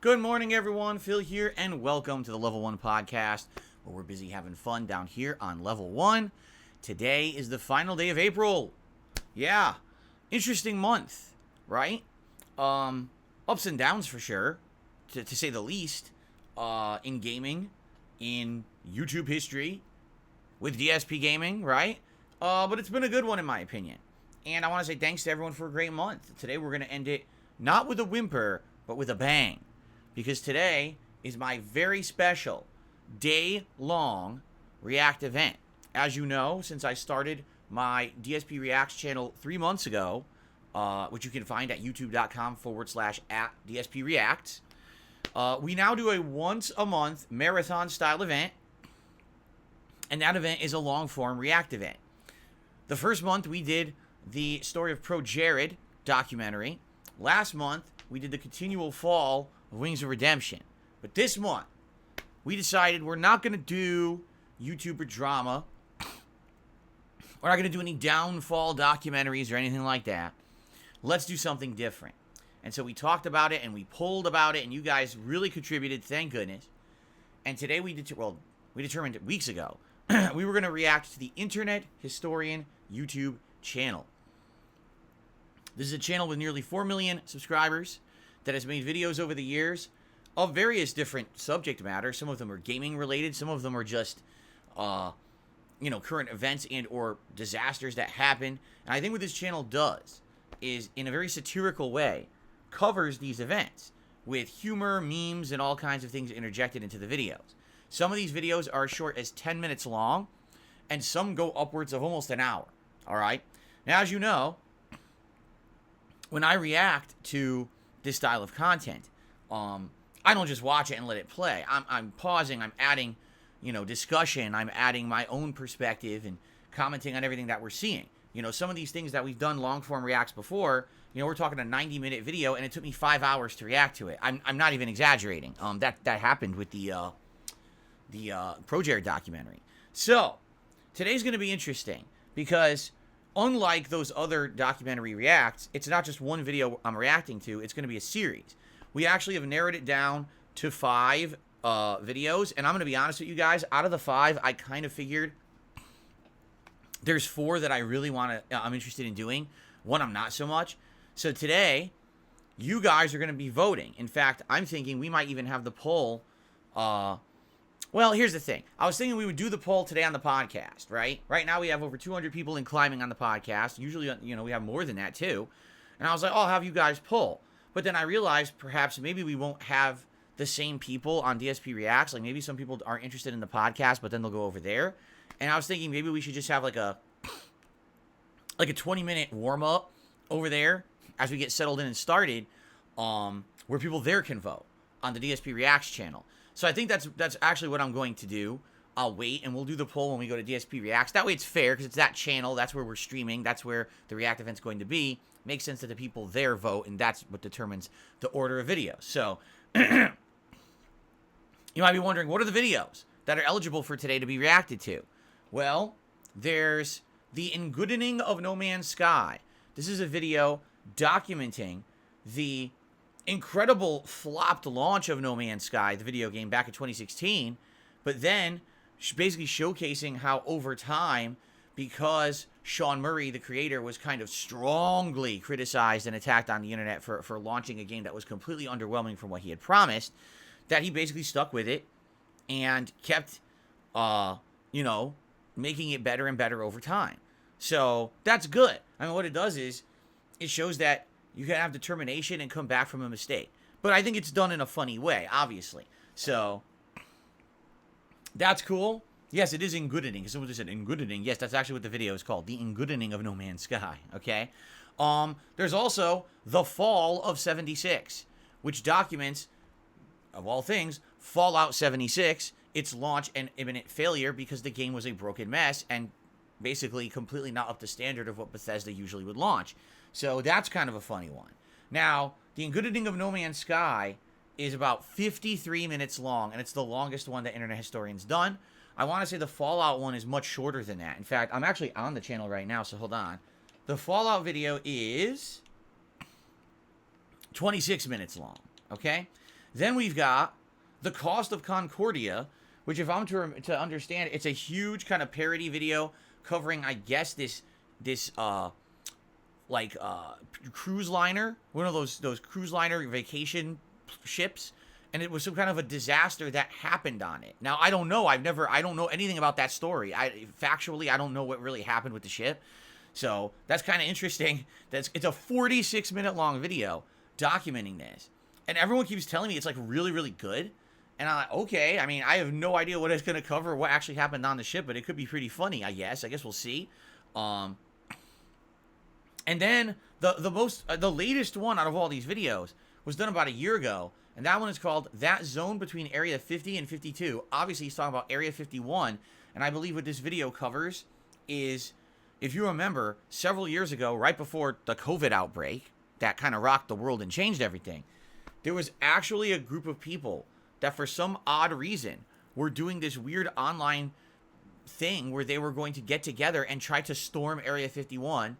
Good morning, everyone. Phil here, and welcome to the Level 1 podcast, where we're busy having fun down here on Level 1. Today is the final day of April. Yeah, interesting month, right? Ups and downs for sure, to say the least, in gaming, in YouTube history, with DSPGaming, right? But it's been a good one in my opinion. And I want to say thanks to everyone for a great month. Today we're going to end it not with a whimper, but with a bang. Because today is my very special day-long React event. As you know, since I started my DSP Reacts channel 3 months ago, which you can find at youtube.com/@DSPReacts, we now do a once-a-month marathon-style event, and that event is a long-form React event. The first month, we did the Story of Pro Jared documentary. Last month, we did the continual fall of Wings of Redemption. But this month, we decided we're not going to do YouTuber drama. We're not going to do any downfall documentaries or anything like that. Let's do something different. And so we talked about it and we polled about it, and you guys really contributed, thank goodness. And today we determined weeks ago we were going to react to the Internet Historian YouTube channel. This is a channel with nearly 4 million subscribers that has made videos over the years of various different subject matter. Some of them are gaming related. Some of them are just, current events and or disasters that happen. And I think what this channel does is, in a very satirical way, covers these events with humor, memes, and all kinds of things interjected into the videos. Some of these videos are as short as 10 minutes long, and some go upwards of almost an hour. All right? Now, as you know, when I react to this style of content, I don't just watch it and let it play. I'm pausing, I'm adding, discussion, I'm adding my own perspective and commenting on everything that we're seeing. Some of these things that we've done long form reacts before, we're talking a 90-minute video and it took me 5 hours to react to it. I'm not even exaggerating. That happened with the Pro Jared documentary. So today's going to be interesting because, unlike those other documentary reacts, it's not just one video I'm reacting to. It's going to be a series. We actually have narrowed it down to 5 videos. And I'm going to be honest with you guys. Out of the 5, I kind of figured there's 4 that I really I'm interested in doing. 1 I'm not so much. So today, you guys are going to be voting. In fact, I'm thinking we might even have the poll. Well, here's the thing. I was thinking we would do the poll today on the podcast, right? Right now we have over 200 people in climbing on the podcast. Usually, we have more than that too. And I was like, I'll have you guys poll. But then I realized perhaps maybe we won't have the same people on DSP Reacts. Like maybe some people aren't interested in the podcast, but then they'll go over there. And I was thinking maybe we should just have like a 20-minute warm-up over there as we get settled in and started, where people there can vote on the DSP Reacts channel. So I think that's actually what I'm going to do. I'll wait, and we'll do the poll when we go to DSP Reacts. That way it's fair, because it's that channel. That's where we're streaming. That's where the React event's going to be. Makes sense that the people there vote, and that's what determines the order of videos. So you might be wondering, what are the videos that are eligible for today to be reacted to? Well, there's the Engoodening of No Man's Sky. This is a video documenting the incredible flopped launch of No Man's Sky, the video game, back in 2016, but then basically showcasing how over time, because Sean Murray, the creator, was kind of strongly criticized and attacked on the internet for launching a game that was completely underwhelming from what he had promised, that he basically stuck with it and kept, making it better and better over time. So that's good. I mean, what it does is it shows that you can have determination and come back from a mistake. But I think it's done in a funny way, obviously. So that's cool. Yes, it is Engoodening, because someone just said Engoodening. Yes, that's actually what the video is called, the Engoodening of No Man's Sky, okay? There's also The Fall of 76, which documents, of all things, Fallout 76, its launch and imminent failure because the game was a broken mess and basically completely not up to standard of what Bethesda usually would launch. So that's kind of a funny one. Now, the good ending of No Man's Sky is about 53 minutes long, and it's the longest one that Internet Historian's done. I want to say the Fallout one is much shorter than that. In fact, I'm actually on the channel right now, so hold on. The Fallout video is 26 minutes long, okay? Then we've got The Cost of Concordia, which if I'm to understand, it's a huge kind of parody video covering, I guess, this cruise liner, one of those cruise liner vacation ships, and it was some kind of a disaster that happened on it. Now, I don't know. I don't know anything about that story. Factually, I don't know what really happened with the ship. So that's kind of interesting. It's a 46-minute long video documenting this. And everyone keeps telling me it's like really, really good. And I'm like, okay. I mean, I have no idea what it's going to cover, what actually happened on the ship, but it could be pretty funny, I guess. I guess we'll see. And then the latest one out of all these videos was done about a year ago. And that one is called That Zone Between Area 50 and 52. Obviously, he's talking about Area 51. And I believe what this video covers is, if you remember, several years ago, right before the COVID outbreak that kind of rocked the world and changed everything, there was actually a group of people that for some odd reason were doing this weird online thing where they were going to get together and try to storm Area 51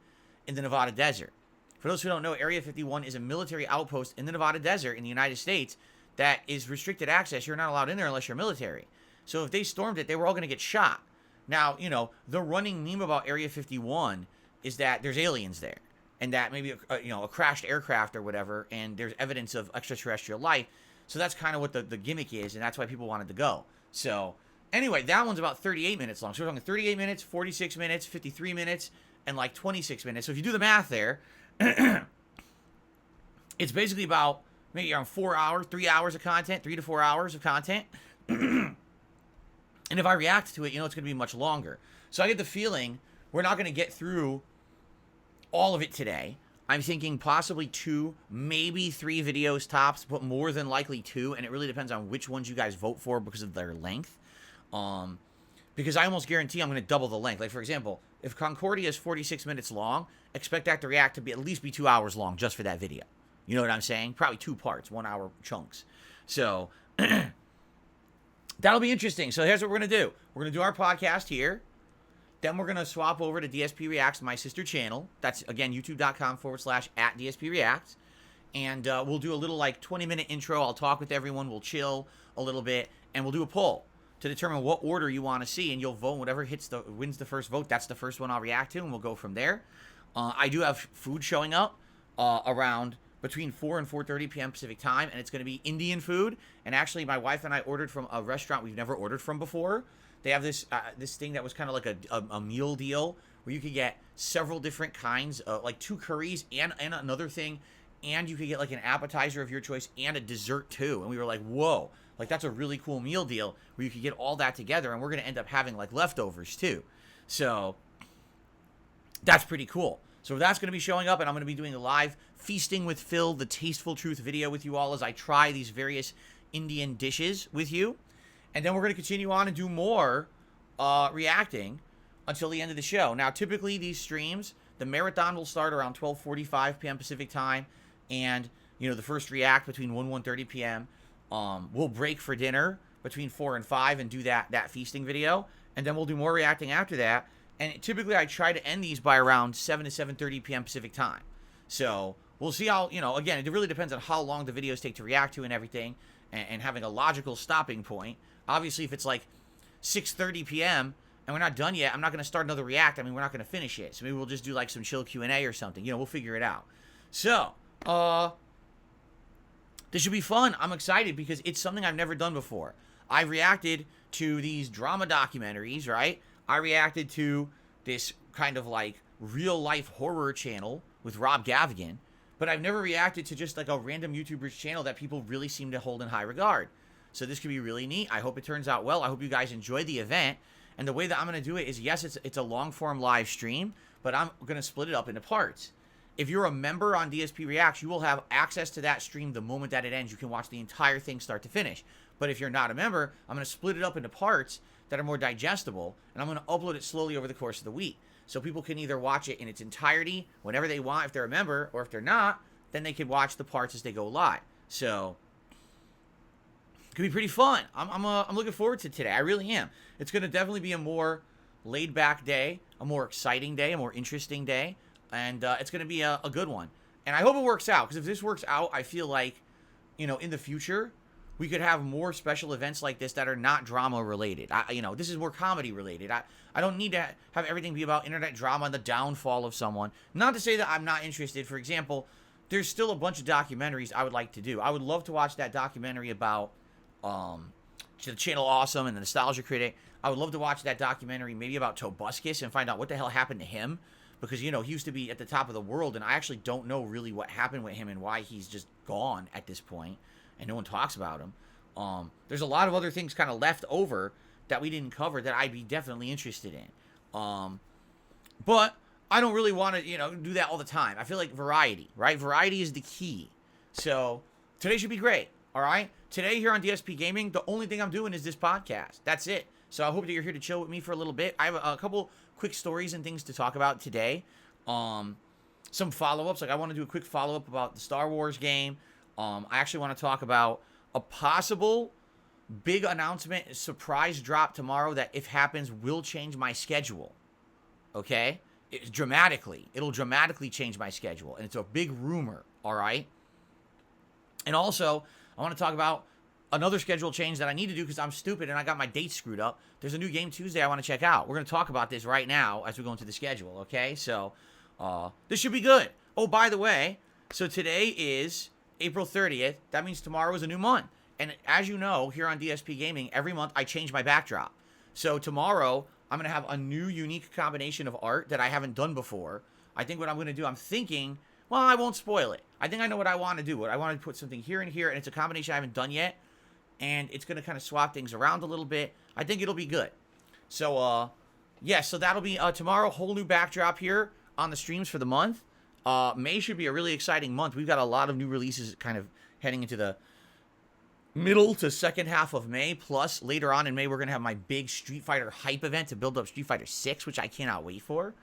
in the Nevada desert. For those who don't know, Area 51 is a military outpost in the Nevada desert in the United States that is restricted access. You're not allowed in there unless you're military. So if they stormed it, they were all going to get shot. Now, the running meme about Area 51 is that there's aliens there and that maybe, a crashed aircraft or whatever, and there's evidence of extraterrestrial life. So that's kind of what the gimmick is, and that's why people wanted to go. So anyway, that one's about 38 minutes long. So we're talking 38 minutes, 46 minutes, 53 minutes, and like 26 minutes. So if you do the math there, it's basically about maybe around 4 hours, 3 hours of content, 3 to 4 hours of content. And if I react to it, it's going to be much longer. So I get the feeling we're not going to get through all of it today. I'm thinking possibly 2, maybe 3 videos tops, but more than likely 2. And it really depends on which ones you guys vote for because of their length. Because I almost guarantee I'm going to double the length. Like, for example, if Concordia is 46 minutes long, expect that to react to be at least be 2 hours long just for that video. You know what I'm saying? Probably 2 parts, 1 hour chunks. So that'll be interesting. So here's what we're going to do. We're going to do our podcast here. Then we're going to swap over to DSP Reacts, my sister channel. That's, again, youtube.com/@DSPReacts. And we'll do a little, 20-minute intro. I'll talk with everyone. We'll chill a little bit. And we'll do a poll to determine what order you want to see. And you'll vote. Whatever wins the first vote, that's the first one I'll react to. And we'll go from there. I do have food showing up around between 4 and 4:30 p.m. Pacific time. And it's going to be Indian food. And actually, my wife and I ordered from a restaurant we've never ordered from before. They have this thing that was kind of like a meal deal where you could get several different kinds, like 2 curries and another thing, and you could get like an appetizer of your choice and a dessert too. And we were like, whoa, like that's a really cool meal deal where you could get all that together, and we're going to end up having like leftovers too. So that's pretty cool. So that's going to be showing up, and I'm going to be doing a live Feasting with Phil, the Tasteful Truth video with you all as I try these various Indian dishes with you. And then we're going to continue on and do more reacting until the end of the show. Now, typically these streams, the marathon will start around 12:45 p.m. Pacific time. And, the first react between 1 and 1:30 p.m. We'll break for dinner between 4 and 5 and do that feasting video. And then we'll do more reacting after that. And typically I try to end these by around 7 to 7:30 p.m. Pacific time. So we'll see how, again, it really depends on how long the videos take to react to and everything. And having a logical stopping point. Obviously, if it's like 6:30 p.m. and we're not done yet, I'm not going to start another react. I mean, we're not going to finish it. So maybe we'll just do like some chill Q&A or something. We'll figure it out. So, this should be fun. I'm excited because it's something I've never done before. I reacted to these drama documentaries, right? I reacted to this kind of like real-life horror channel with Rob Gavigan. But I've never reacted to just like a random YouTuber's channel that people really seem to hold in high regard. So this could be really neat. I hope it turns out well. I hope you guys enjoy the event. And the way that I'm going to do it is, yes, it's a long-form live stream, but I'm going to split it up into parts. If you're a member on DSP Reacts, you will have access to that stream the moment that it ends. You can watch the entire thing start to finish. But if you're not a member, I'm going to split it up into parts that are more digestible, and I'm going to upload it slowly over the course of the week. So people can either watch it in its entirety whenever they want if they're a member, or if they're not, then they can watch the parts as they go live. So it could be pretty fun. I'm looking forward to today. I really am. It's going to definitely be a more laid-back day, a more exciting day, a more interesting day, and it's going to be a good one. And I hope it works out, because if this works out, I feel like, you know, in the future, we could have more special events like this that are not drama related. You know, this is more comedy related. I don't need to have everything be about internet drama and the downfall of someone. Not to say that I'm not interested. For example, there's still a bunch of documentaries I would like to do. I would love to watch that documentary about the Channel Awesome and the Nostalgia Critic. I would love to watch that documentary maybe about Tobuscus and find out what the hell happened to him. Because, you know, he used to be at the top of the world, and I actually don't know really what happened with him and why he's just gone at this point, and no one talks about him. There's a lot of other things kind of left over that we didn't cover that I'd be definitely interested in. But I don't really want to, you know, do that all the time. I feel like variety, right? Variety is the key. So today should be great, all right? Today here on DSP Gaming, the only thing I'm doing is this podcast. That's it. So I hope that you're here to chill with me for a little bit. I have a couple quick stories and things to talk about today. Some follow-ups. Like, I want to do a quick follow-up about the Star Wars game. I actually want to talk about a possible big announcement, surprise drop tomorrow that, if happens, will change my schedule. Okay? It'll dramatically change my schedule. And it's a big rumor, all right? And also, I want to talk about another schedule change that I need to do because I'm stupid and I got my dates screwed up. There's a new game Tuesday I want to check out. We're going to talk about this right now as we go into the schedule, okay? So, this should be good. Oh, by the way, so today is April 30th. That means tomorrow is a new month. And as you know, here on DSP Gaming, every month I change my backdrop. So tomorrow, I'm going to have a new unique combination of art that I haven't done before. I think what I'm going to do, I'm thinking, well, I won't spoil it. I think I know what I want to do. I want to put something here and here, and it's a combination I haven't done yet. And it's going to kind of swap things around a little bit. I think it'll be good. So, yeah, so that'll be tomorrow, whole new backdrop here on the streams for the month. May should be a really exciting month. We've got a lot of new releases kind of heading into the middle to second half of May. Plus, later on in May, we're going to have my big Street Fighter hype event to build up Street Fighter 6, which I cannot wait for.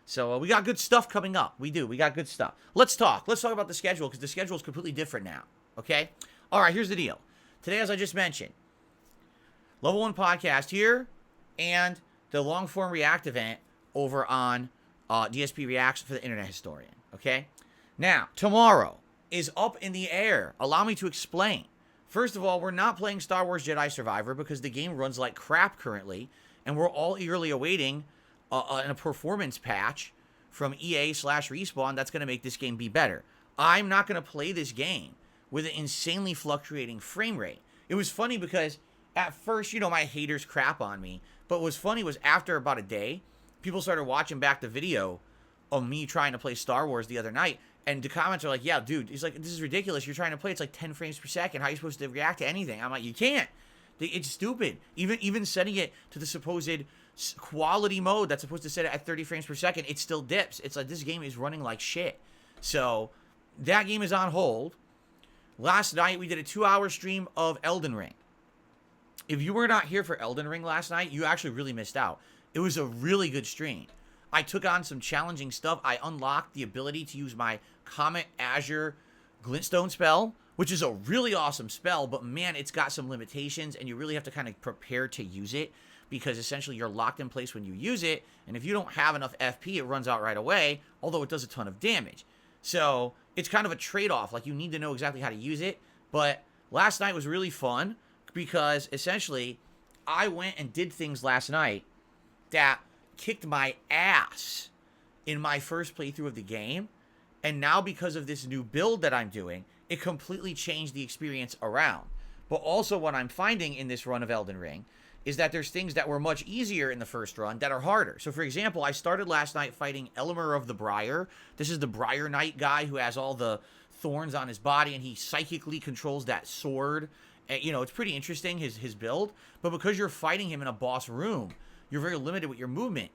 So, we got good stuff coming up. We do. We got good stuff. Let's talk. Let's talk about the schedule, because the schedule is completely different now. Okay? All right, here's the deal. Today, as I just mentioned, Level 1 podcast here and the long-form React event over on DSP Reacts for the Internet Historian. Okay? Now, tomorrow is up in the air. Allow me to explain. First of all, we're not playing Star Wars Jedi Survivor because the game runs like crap currently, and we're all eagerly awaiting a performance patch from EA/Respawn that's going to make this game be better. I'm not going to play this game with an insanely fluctuating frame rate. It was funny because at first, you know, my haters crap on me, but what was funny was after about a day, people started watching back the video of me trying to play Star Wars the other night, and the comments are like, yeah, dude, he's like, this is ridiculous. You're trying to play, it's like 10 frames per second. How are you supposed to react to anything? I'm like, you can't. It's stupid. Even setting it to the supposed quality mode that's supposed to set it at 30 frames per second, it still dips. It's like, this game is running like shit. So that game is on hold. Last night, we did a 2-hour stream of Elden Ring. If you were not here for Elden Ring last night, you actually really missed out. It was a really good stream. I took on some challenging stuff. I unlocked the ability to use my Comet Azure Glintstone spell, which is a really awesome spell, but man, it's got some limitations, and you really have to kind of prepare to use it, because essentially you're locked in place when you use it, and if you don't have enough FP, it runs out right away, although it does a ton of damage. So it's kind of a trade-off. Like, you need to know exactly how to use it. But last night was really fun because essentially I went and did things last night that kicked my ass in my first playthrough of the game. And now, because of this new build that I'm doing, it completely changed the experience around. But also, what I'm finding in this run of Elden Ring is that there's things that were much easier in the first run that are harder. So, for example, I started last night fighting Elmer of the Briar. This is the Briar Knight guy who has all the thorns on his body, and he psychically controls that sword. And, you know, it's pretty interesting, his build. But because you're fighting him in a boss room, you're very limited with your movement.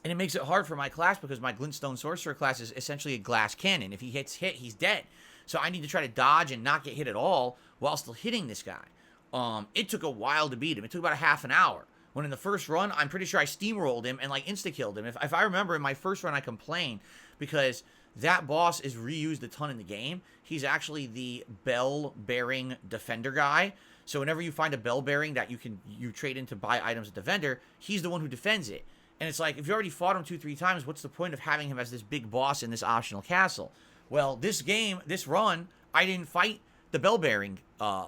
And it makes it hard for my class because my Glintstone Sorcerer class is essentially a glass cannon. If he gets hit, he's dead. So I need to try to dodge and not get hit at all while still hitting this guy. It took a while to beat him. It took about a half an hour. When in the first run, I'm pretty sure I steamrolled him and like insta-killed him. If I remember in my first run, I complained because that boss is reused a ton in the game. He's actually the bell-bearing defender guy. So whenever you find a bell bearing that you trade in to buy items at the vendor, he's the one who defends it. And it's like, if you already fought him 2-3 times, what's the point of having him as this big boss in this optional castle? Well, this run, I didn't fight the bell bearing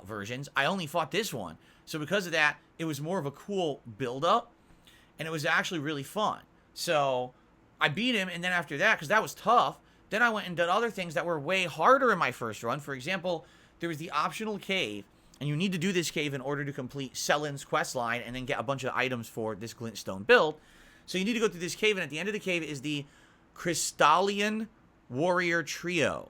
versions. I only fought this one. So because of that, it was more of a cool build-up, and it was actually really fun. So I beat him, and then after that, because that was tough, then I went and did other things that were way harder in my first run. For example, there was the optional cave, and you need to do this cave in order to complete Selin's quest line and then get a bunch of items for this Glintstone build. So you need to go through this cave, and at the end of the cave is the Crystallian Warrior Trio.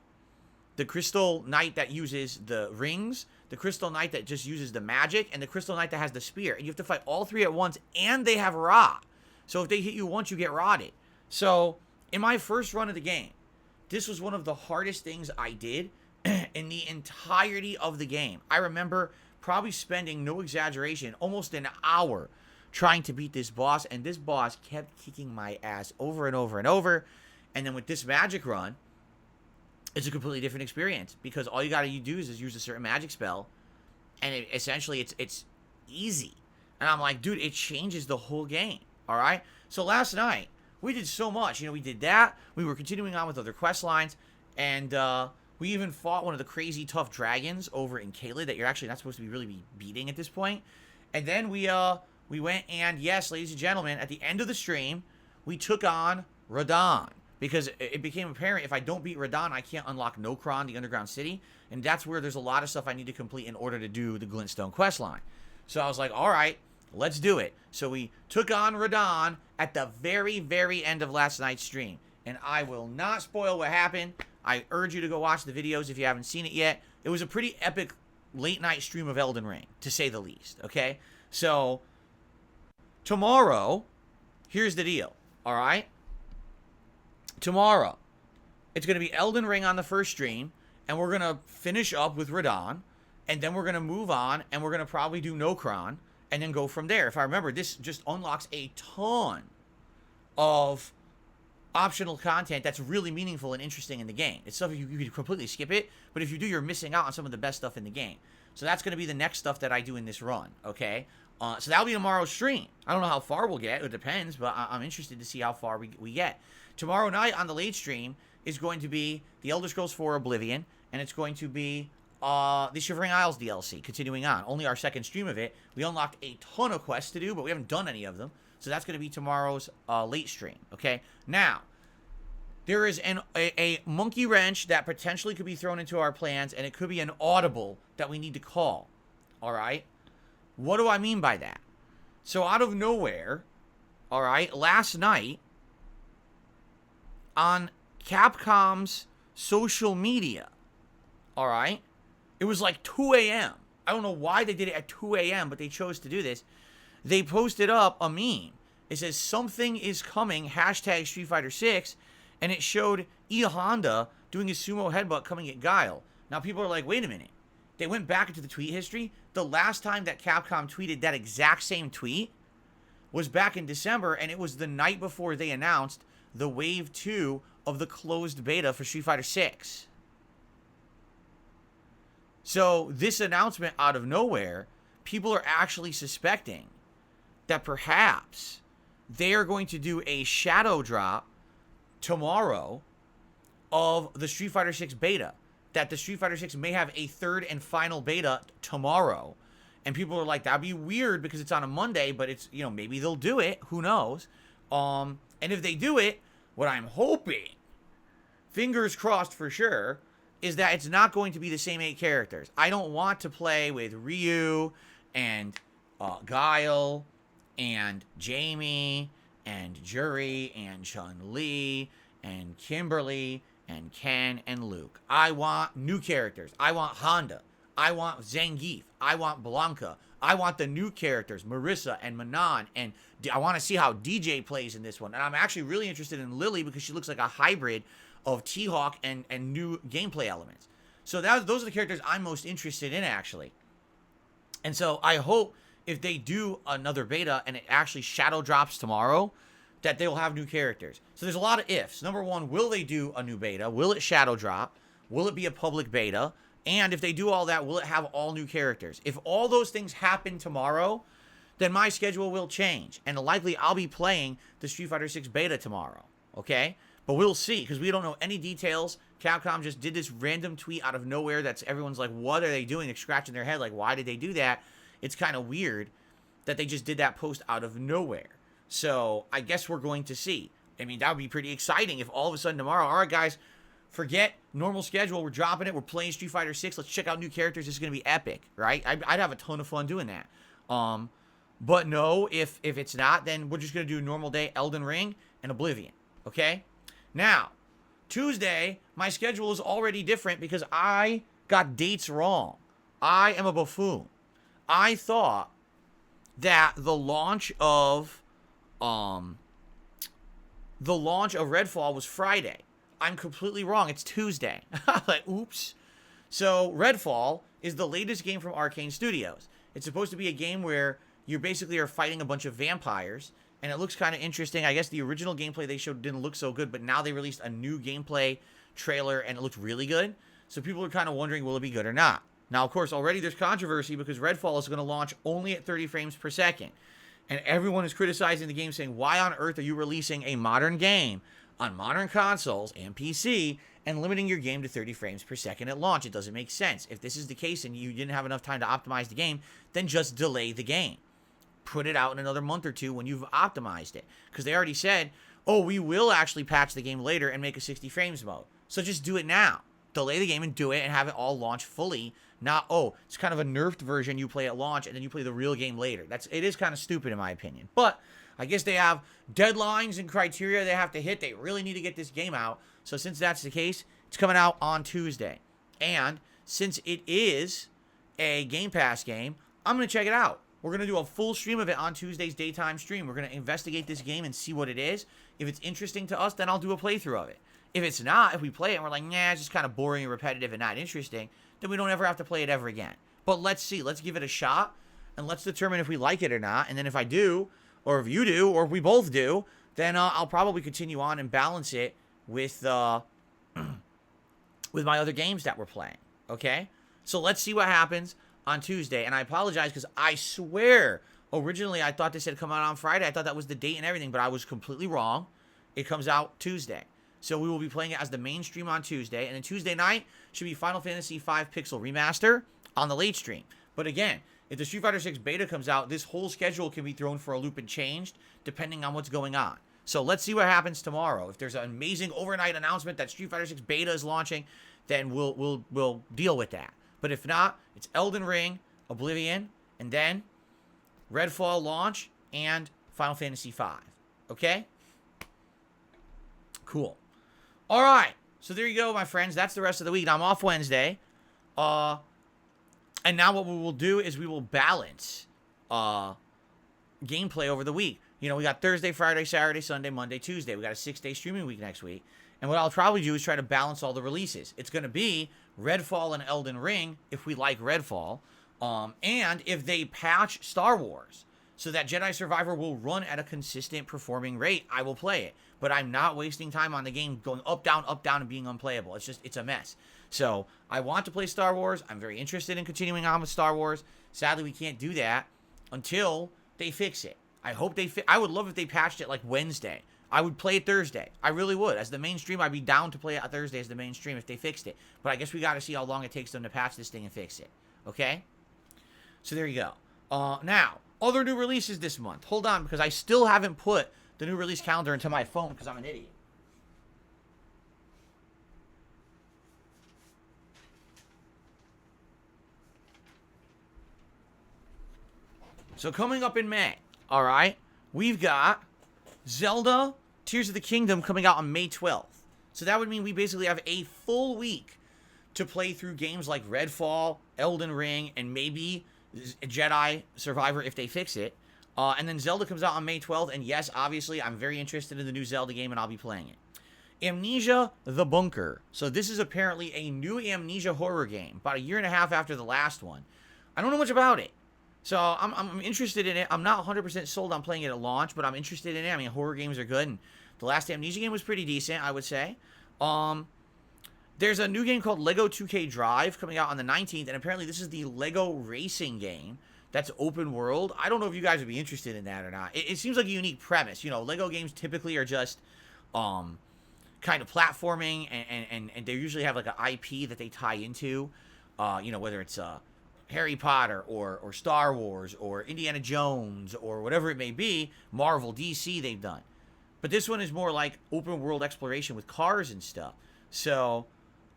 The Crystal Knight that uses the rings, the Crystal Knight that just uses the magic, and the Crystal Knight that has the spear. And you have to fight all three at once, and they have rot. So if they hit you once, you get rotted. So in my first run of the game, this was one of the hardest things I did in the entirety of the game. I remember probably spending, no exaggeration, almost an hour trying to beat this boss, and this boss kept kicking my ass over and over and over. And then with this magic run, it's a completely different experience because all you got to do is use a certain magic spell, and essentially it's easy. And I'm like, dude, it changes the whole game. All right. So last night we did so much. We did that. We were continuing on with other quest lines, and we even fought one of the crazy tough dragons over in Caelid that you're actually not supposed to be beating at this point. And then we went and, yes, ladies and gentlemen, at the end of the stream, we took on Radahn. Because it became apparent if I don't beat Radahn, I can't unlock Nokron, the underground city. And that's where there's a lot of stuff I need to complete in order to do the Glintstone questline. So I was like, all right, let's do it. So we took on Radahn at the very, very end of last night's stream. And I will not spoil what happened. I urge you to go watch the videos if you haven't seen it yet. It was a pretty epic late night stream of Elden Ring, to say the least, okay? So tomorrow, here's the deal, all right? Tomorrow, it's going to be Elden Ring on the first stream, and we're going to finish up with Radahn, and then we're going to move on, and we're going to probably do Nokron, and then go from there. If I remember, this just unlocks a ton of optional content that's really meaningful and interesting in the game. It's stuff you could completely skip it, but if you do, you're missing out on some of the best stuff in the game. So that's going to be the next stuff that I do in this run, okay? So that'll be tomorrow's stream. I don't know how far we'll get. It depends, but I'm interested to see how far we get. Tomorrow night on the late stream is going to be the Elder Scrolls 4 Oblivion, and it's going to be the Shivering Isles DLC, continuing on. Only our second stream of it. We unlocked a ton of quests to do, but we haven't done any of them. So that's going to be tomorrow's late stream, okay? Now, there is a monkey wrench that potentially could be thrown into our plans, and it could be an audible that we need to call, all right? What do I mean by that? So out of nowhere, all right, last night, on Capcom's social media, all right? It was like 2 a.m. I don't know why they did it at 2 a.m., but they chose to do this. They posted up a meme. It says, something is coming, hashtag Street Fighter 6, and it showed E Honda doing a sumo headbutt coming at Guile. Now people are like, wait a minute. They went back into the tweet history. The last time that Capcom tweeted that exact same tweet was back in December, and it was the night before they announced the Wave 2 of the closed beta for Street Fighter 6. So this announcement out of nowhere, people are actually suspecting that perhaps they are going to do a shadow drop tomorrow of the Street Fighter 6 beta. That the Street Fighter 6 may have a third and final beta tomorrow. And people are like, that'd be weird because it's on a Monday, but it's, maybe they'll do it. Who knows? And if they do it, what I'm hoping, fingers crossed for sure, is that it's not going to be the same 8 characters. I don't want to play with Ryu and Guile and Jamie and Juri and Chun-Li and Kimberly and Ken and Luke. I want new characters. I want Honda. I want Zangief. I want Blanca. I want the new characters, Marissa and Manon, and I want to see how DJ plays in this one. And I'm actually really interested in Lily because she looks like a hybrid of T-Hawk and new gameplay elements. So those are the characters I'm most interested in, actually. And so I hope if they do another beta and it actually shadow drops tomorrow, that they'll have new characters. So there's a lot of ifs. Number one, will they do a new beta? Will it shadow drop? Will it be a public beta? And if they do all that, will it have all new characters? If all those things happen tomorrow, then my schedule will change. And likely I'll be playing the Street Fighter 6 beta tomorrow. Okay? But we'll see, because we don't know any details. Capcom just did this random tweet out of nowhere that's everyone's like, what are they doing? They're scratching their head like, why did they do that? It's kind of weird that they just did that post out of nowhere. So I guess we're going to see. I mean, that would be pretty exciting if all of a sudden tomorrow, all right, guys, forget normal schedule. We're dropping it. We're playing Street Fighter 6. Let's check out new characters. This is going to be epic, right? I'd have a ton of fun doing that. But no, if it's not, then we're just going to do a normal day, Elden Ring and Oblivion, okay? Now, Tuesday, my schedule is already different because I got dates wrong. I am a buffoon. I thought that the launch of Redfall was Friday. I'm completely wrong. It's Tuesday. Like, oops. So Redfall is the latest game from Arcane Studios. It's supposed to be a game where you basically are fighting a bunch of vampires, and it looks kind of interesting. I guess the original gameplay they showed didn't look so good, but now they released a new gameplay trailer, and it looked really good. So people are kind of wondering, will it be good or not? Now, of course, already there's controversy because Redfall is going to launch only at 30 frames per second. And everyone is criticizing the game, saying, why on earth are you releasing a modern game on modern consoles and PC and limiting your game to 30 frames per second at launch? It doesn't make sense. If this is the case and you didn't have enough time to optimize the game, then just delay the game. Put it out in another month or two when you've optimized it. Because they already said, oh, we will actually patch the game later and make a 60 frames mode. So just do it now. Delay the game and do it and have it all launch fully. Not, oh, it's kind of a nerfed version you play at launch and then you play the real game later. It is kind of stupid in my opinion. But I guess they have deadlines and criteria they have to hit. They really need to get this game out. So since that's the case, it's coming out on Tuesday. And since it is a Game Pass game, I'm going to check it out. We're going to do a full stream of it on Tuesday's daytime stream. We're going to investigate this game and see what it is. If it's interesting to us, then I'll do a playthrough of it. If it's not, if we play it and we're like, nah, it's just kind of boring and repetitive and not interesting, then we don't ever have to play it ever again. But let's see. Let's give it a shot, and let's determine if we like it or not. And then if I do, or if you do, or if we both do, then I'll probably continue on and balance it with with my other games that we're playing. Okay? So let's see what happens on Tuesday. And I apologize because I swear, originally I thought this had come out on Friday. I thought that was the date and everything, but I was completely wrong. It comes out Tuesday. So we will be playing it as the main stream on Tuesday. And then Tuesday night should be Final Fantasy V Pixel Remaster on the late stream. But again, if the Street Fighter 6 beta comes out, this whole schedule can be thrown for a loop and changed depending on what's going on. So let's see what happens tomorrow. If there's an amazing overnight announcement that Street Fighter 6 beta is launching, then we'll deal with that. But if not, it's Elden Ring, Oblivion, and then Redfall launch and Final Fantasy V. Okay? Cool. All right, so there you go, my friends. That's the rest of the week. I'm off Wednesday. And now what we will do is we will balance gameplay over the week. You know, we got Thursday, Friday, Saturday, Sunday, Monday, Tuesday. We got a 6-day streaming week next week. And what I'll probably do is try to balance all the releases. It's going to be Redfall and Elden Ring, if we like Redfall. And if they patch Star Wars so that Jedi Survivor will run at a consistent performing rate, I will play it. But I'm not wasting time on the game going up, down, and being unplayable. It's a mess. So I want to play Star Wars. I'm very interested in continuing on with Star Wars. Sadly, we can't do that until they fix it. I hope I would love if they patched it like Wednesday. I would play it Thursday. I really would. As the main stream, I'd be down to play it on Thursday as the main stream if they fixed it. But I guess we got to see how long it takes them to patch this thing and fix it. Okay? So there you go. Now, other new releases this month. Hold on, because I still haven't put the new release calendar into my phone because I'm an idiot. So coming up in May, all right, we've got Zelda Tears of the Kingdom coming out on May 12th. So that would mean we basically have a full week to play through games like Redfall, Elden Ring, and maybe Jedi Survivor if they fix it. And then Zelda comes out on May 12th, and yes, obviously, I'm very interested in the new Zelda game, and I'll be playing it. Amnesia: The Bunker. So this is apparently a new Amnesia horror game, about a year and a half after the last one. I don't know much about it. So I'm interested in it. I'm not 100% sold on playing it at launch, but I'm interested in it. I mean, horror games are good, and the last Amnesia game was pretty decent, I would say. There's a new game called Lego 2K Drive coming out on the 19th, and apparently this is the Lego racing game that's open world. I don't know if you guys would be interested in that or not. It seems like a unique premise. You know, Lego games typically are just kind of platforming, and they usually have like an IP that they tie into. You know, whether it's Harry Potter or Star Wars or Indiana Jones or whatever it may be, Marvel, DC, they've done. But this one is more like open world exploration with cars and stuff. So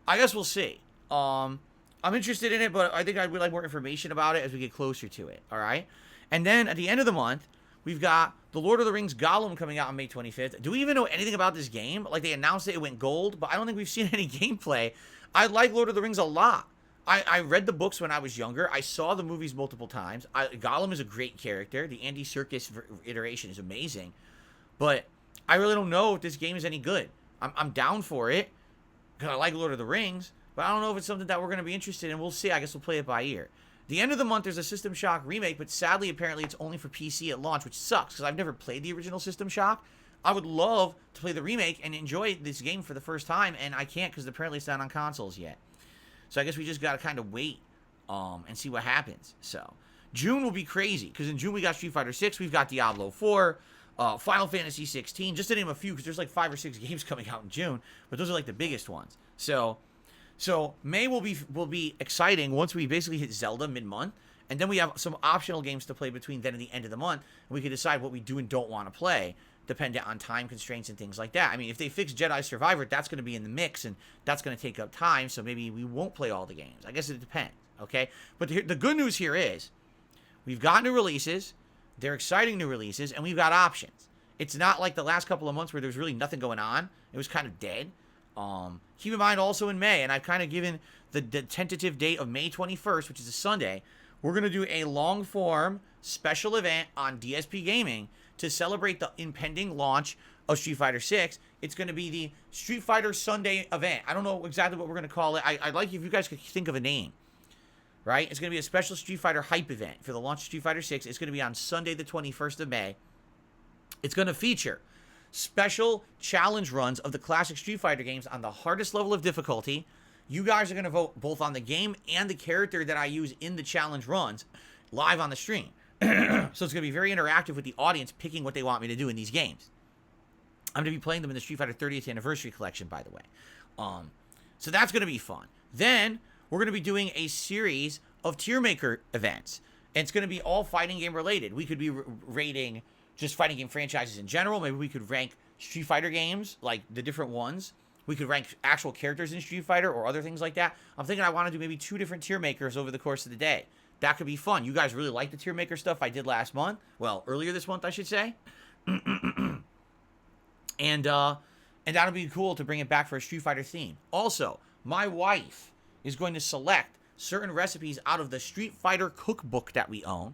I guess we'll see. I'm interested in it, but I think I would like more information about it as we get closer to it. All right. And then at the end of the month, we've got The Lord of the Rings Gollum coming out on May 25th. Do we even know anything about this game? Like, they announced it went gold, but I don't think we've seen any gameplay. I like Lord of the Rings a lot. I read the books when I was younger. I saw the movies multiple times. Gollum is a great character. The Andy Serkis iteration is amazing. But I really don't know if this game is any good. I'm down for it because I like Lord of the Rings, but I don't know if it's something that we're going to be interested in. We'll see. I guess we'll play it by ear. The end of the month, there's a System Shock remake, but sadly, apparently, it's only for PC at launch, which sucks because I've never played the original System Shock. I would love to play the remake and enjoy this game for the first time, and I can't because apparently it's not on consoles yet. So I guess we just got to kind of wait and see what happens. So June will be crazy because in June we got Street Fighter 6, we've got Diablo 4, Final Fantasy 16, just to name a few because there's like 5 or 6 games coming out in June, but those are like the biggest ones. So May will be exciting once we basically hit Zelda mid-month, and then we have some optional games to play between then and the end of the month, and we can decide what we do and don't want to play, dependent on time constraints and things like that. I mean, if they fix Jedi Survivor, that's going to be in the mix, and that's going to take up time, so maybe we won't play all the games. I guess it depends, okay? But the good news here is we've got new releases, they're exciting new releases, and we've got options. It's not like the last couple of months where there's really nothing going on. It was kind of dead. Keep in mind also in May, and I've kind of given the tentative date of May 21st, which is a Sunday, we're going to do a long-form special event on DSPGaming to celebrate the impending launch of Street Fighter 6. It's going to be the Street Fighter Sunday event. I don't know exactly what we're going to call it. I'd like if you guys could think of a name, right? It's going to be a special Street Fighter hype event for the launch of Street Fighter 6. It's going to be on Sunday the 21st of May. It's going to feature special challenge runs of the classic Street Fighter games on the hardest level of difficulty. You guys are going to vote both on the game and the character that I use in the challenge runs live on the stream. So it's going to be very interactive with the audience picking what they want me to do in these games. I'm going to be playing them in the Street Fighter 30th Anniversary Collection, by the way. So that's going to be fun. Then we're going to be doing a series of tier maker events. And it's going to be all fighting game related. We could be rating just fighting game franchises in general. Maybe we could rank Street Fighter games, like the different ones. We could rank actual characters in Street Fighter or other things like that. I'm thinking I want to do maybe 2 different tier makers over the course of the day. That could be fun. You guys really like the tier maker stuff I did last month. Well, earlier this month, I should say. And that'll be cool to bring it back for a Street Fighter theme. Also, my wife is going to select certain recipes out of the Street Fighter cookbook that we own.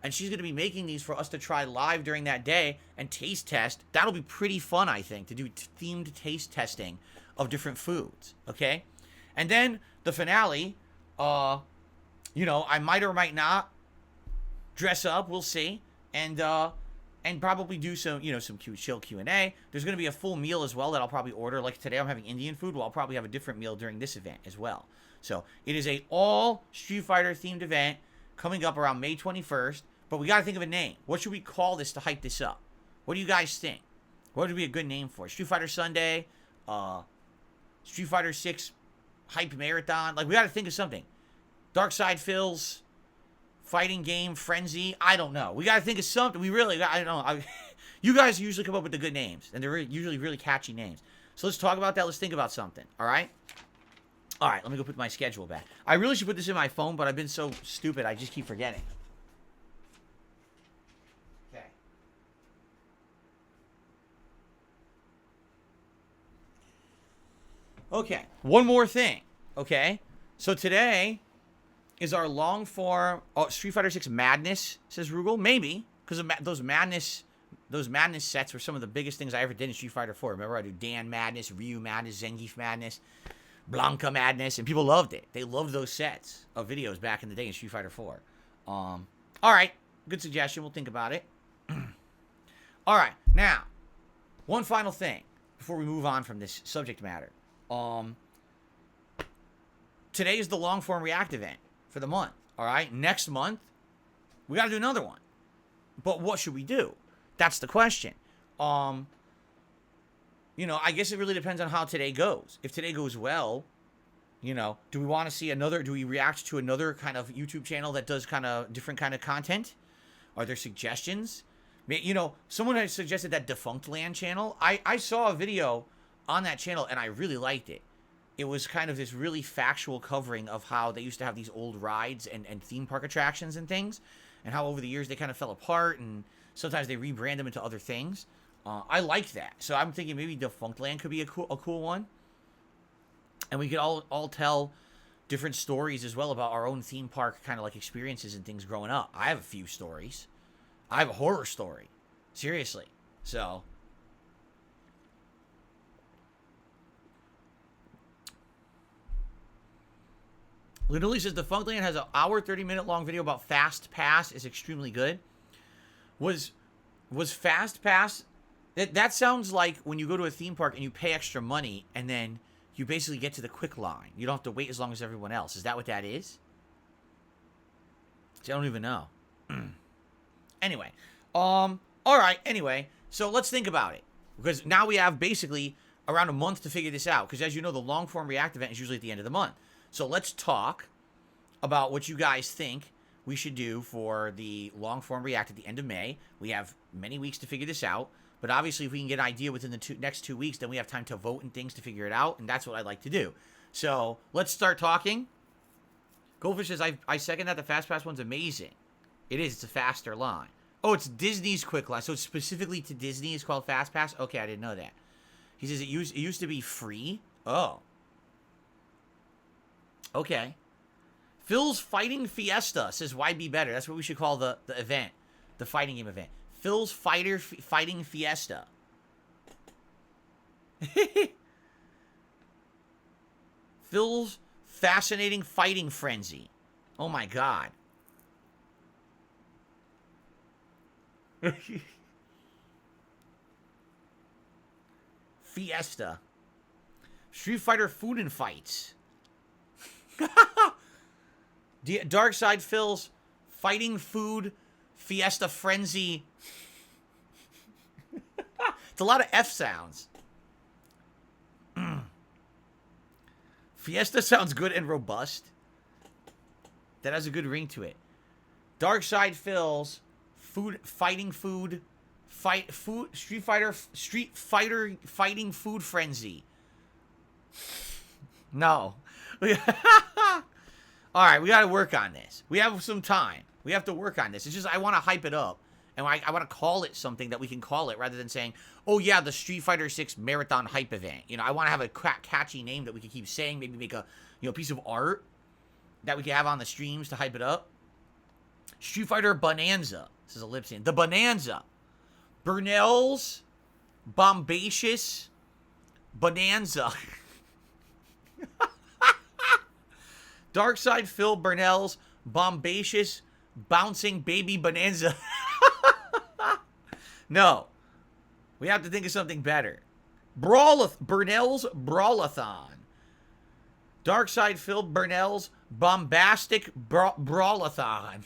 And she's going to be making these for us to try live during that day and taste test. That'll be pretty fun, I think, to do themed taste testing of different foods. Okay? And then the finale, I might or might not dress up. We'll see. And probably do some chill Q&A. There's going to be a full meal as well that I'll probably order. Like today I'm having Indian food. Well, I'll probably have a different meal during this event as well. So it is a all Street Fighter themed event coming up around May 21st. But we got to think of a name. What should we call this to hype this up? What do you guys think? What would be a good name for it? Street Fighter Sunday? Street Fighter 6 Hype Marathon? Like, we got to think of something. Dark Side Phil's Fighting Game Frenzy? I don't know. We got to think of something. I don't know. You guys usually come up with the good names. And they're usually really catchy names. So let's talk about that. Let's think about something. All right? All right, let me go put my schedule back. I really should put this in my phone, but I've been so stupid, I just keep forgetting. Okay, one more thing, okay? So today, Is our long form Street Fighter 6 Madness, says Rugal? Maybe, because those Madness sets were some of the biggest things I ever did in Street Fighter 4. Remember, I do Dan Madness, Ryu Madness, Zangief Madness, Blanca Madness, and people loved it. They loved those sets of videos back in the day in Street Fighter 4. All right, good suggestion. We'll think about it. All right, now, one final thing before we move on from this subject matter. Today is the long form react event for the month. All right, next month we got to do another one. But what should we do? That's the question. I guess it really depends on how today goes. If today goes well, do we want to see do we react to another kind of YouTube channel that does kind of different kind of content? Are there suggestions? Someone had suggested that Defunct Land channel. I saw a video on that channel and I really liked it. It was kind of this really factual covering of how they used to have these old rides and theme park attractions and things, and how over the years they kind of fell apart, and sometimes they rebrand them into other things. I liked that. So I'm thinking maybe Defunct Land could be a cool one. And we could all tell different stories as well about our own theme park kind of like experiences and things growing up. I have a few stories. I have a horror story. Seriously. So Literally says Defunct Land has an hour, 30-minute long video about Fast Pass. Is extremely good. Was Fast Pass... That sounds like when you go to a theme park and you pay extra money and then you basically get to the quick line. You don't have to wait as long as everyone else. Is that what that is? See, I don't even know. Anyway. Alright, anyway. So let's think about it. Because now we have basically around a month to figure this out. Because as you know, the long-form react event is usually at the end of the month. So let's talk about what you guys think we should do for the long-form react at the end of May. We have many weeks to figure this out. But obviously, if we can get an idea within the next 2 weeks, then we have time to vote and things to figure it out. And that's what I'd like to do. So let's start talking. Goldfish says, I second that. The Fast Pass one's amazing. It is. It's a faster line. Oh, it's Disney's quick line. So it's specifically to Disney. It's called Fast Pass? Okay, I didn't know that. He says it used to be free. Oh. Okay. Phil's Fighting Fiesta says, why be better? That's what we should call the event. The fighting game event. Phil's Fighting Fiesta. Phil's Fascinating Fighting Frenzy. Oh my god. Fiesta. Street Fighter Food and Fights. Darkside Phil's Fighting Food Fiesta Frenzy. It's a lot of F sounds. Fiesta sounds good and robust. That has a good ring to it. Darkside Phil's Street Fighter Fighting Food Frenzy. No. Alright, we gotta work on this. We have some time. We have to work on this. It's just I want to hype it up. And I want to call it something that we can call it rather than saying, oh yeah, the Street Fighter 6 Marathon Hype Event. I want to have a catchy name that we can keep saying. Maybe make a piece of art that we can have on the streams to hype it up. Street Fighter Bonanza. This is a lip sync. The Bonanza. Burnell's Bombacious Bonanza. Darkside Phil Burnell's Bombacious Bouncing Baby Bonanza. No. We have to think of something better. Burnell's Brawlathon. Darkside Phil Burnell's Bombastic Brawlathon.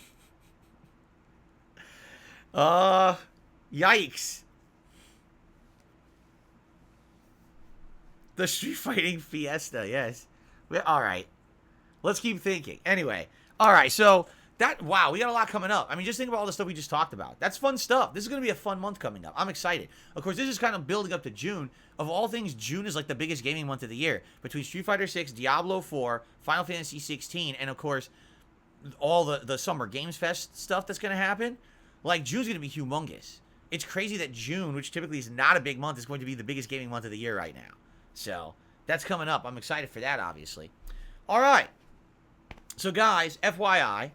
Yikes. The Street Fighting Fiesta, yes. Alright. Let's keep thinking. Anyway. Alright, so... Wow, we got a lot coming up. I mean, just think about all the stuff we just talked about. That's fun stuff. This is going to be a fun month coming up. I'm excited. Of course, this is kind of building up to June. Of all things, June is like the biggest gaming month of the year. Between Street Fighter 6, Diablo 4, Final Fantasy 16, and of course, all the Summer Games Fest stuff that's going to happen. Like, June's going to be humongous. It's crazy that June, which typically is not a big month, is going to be the biggest gaming month of the year right now. So, that's coming up. I'm excited for that, obviously. All right. So guys, FYI,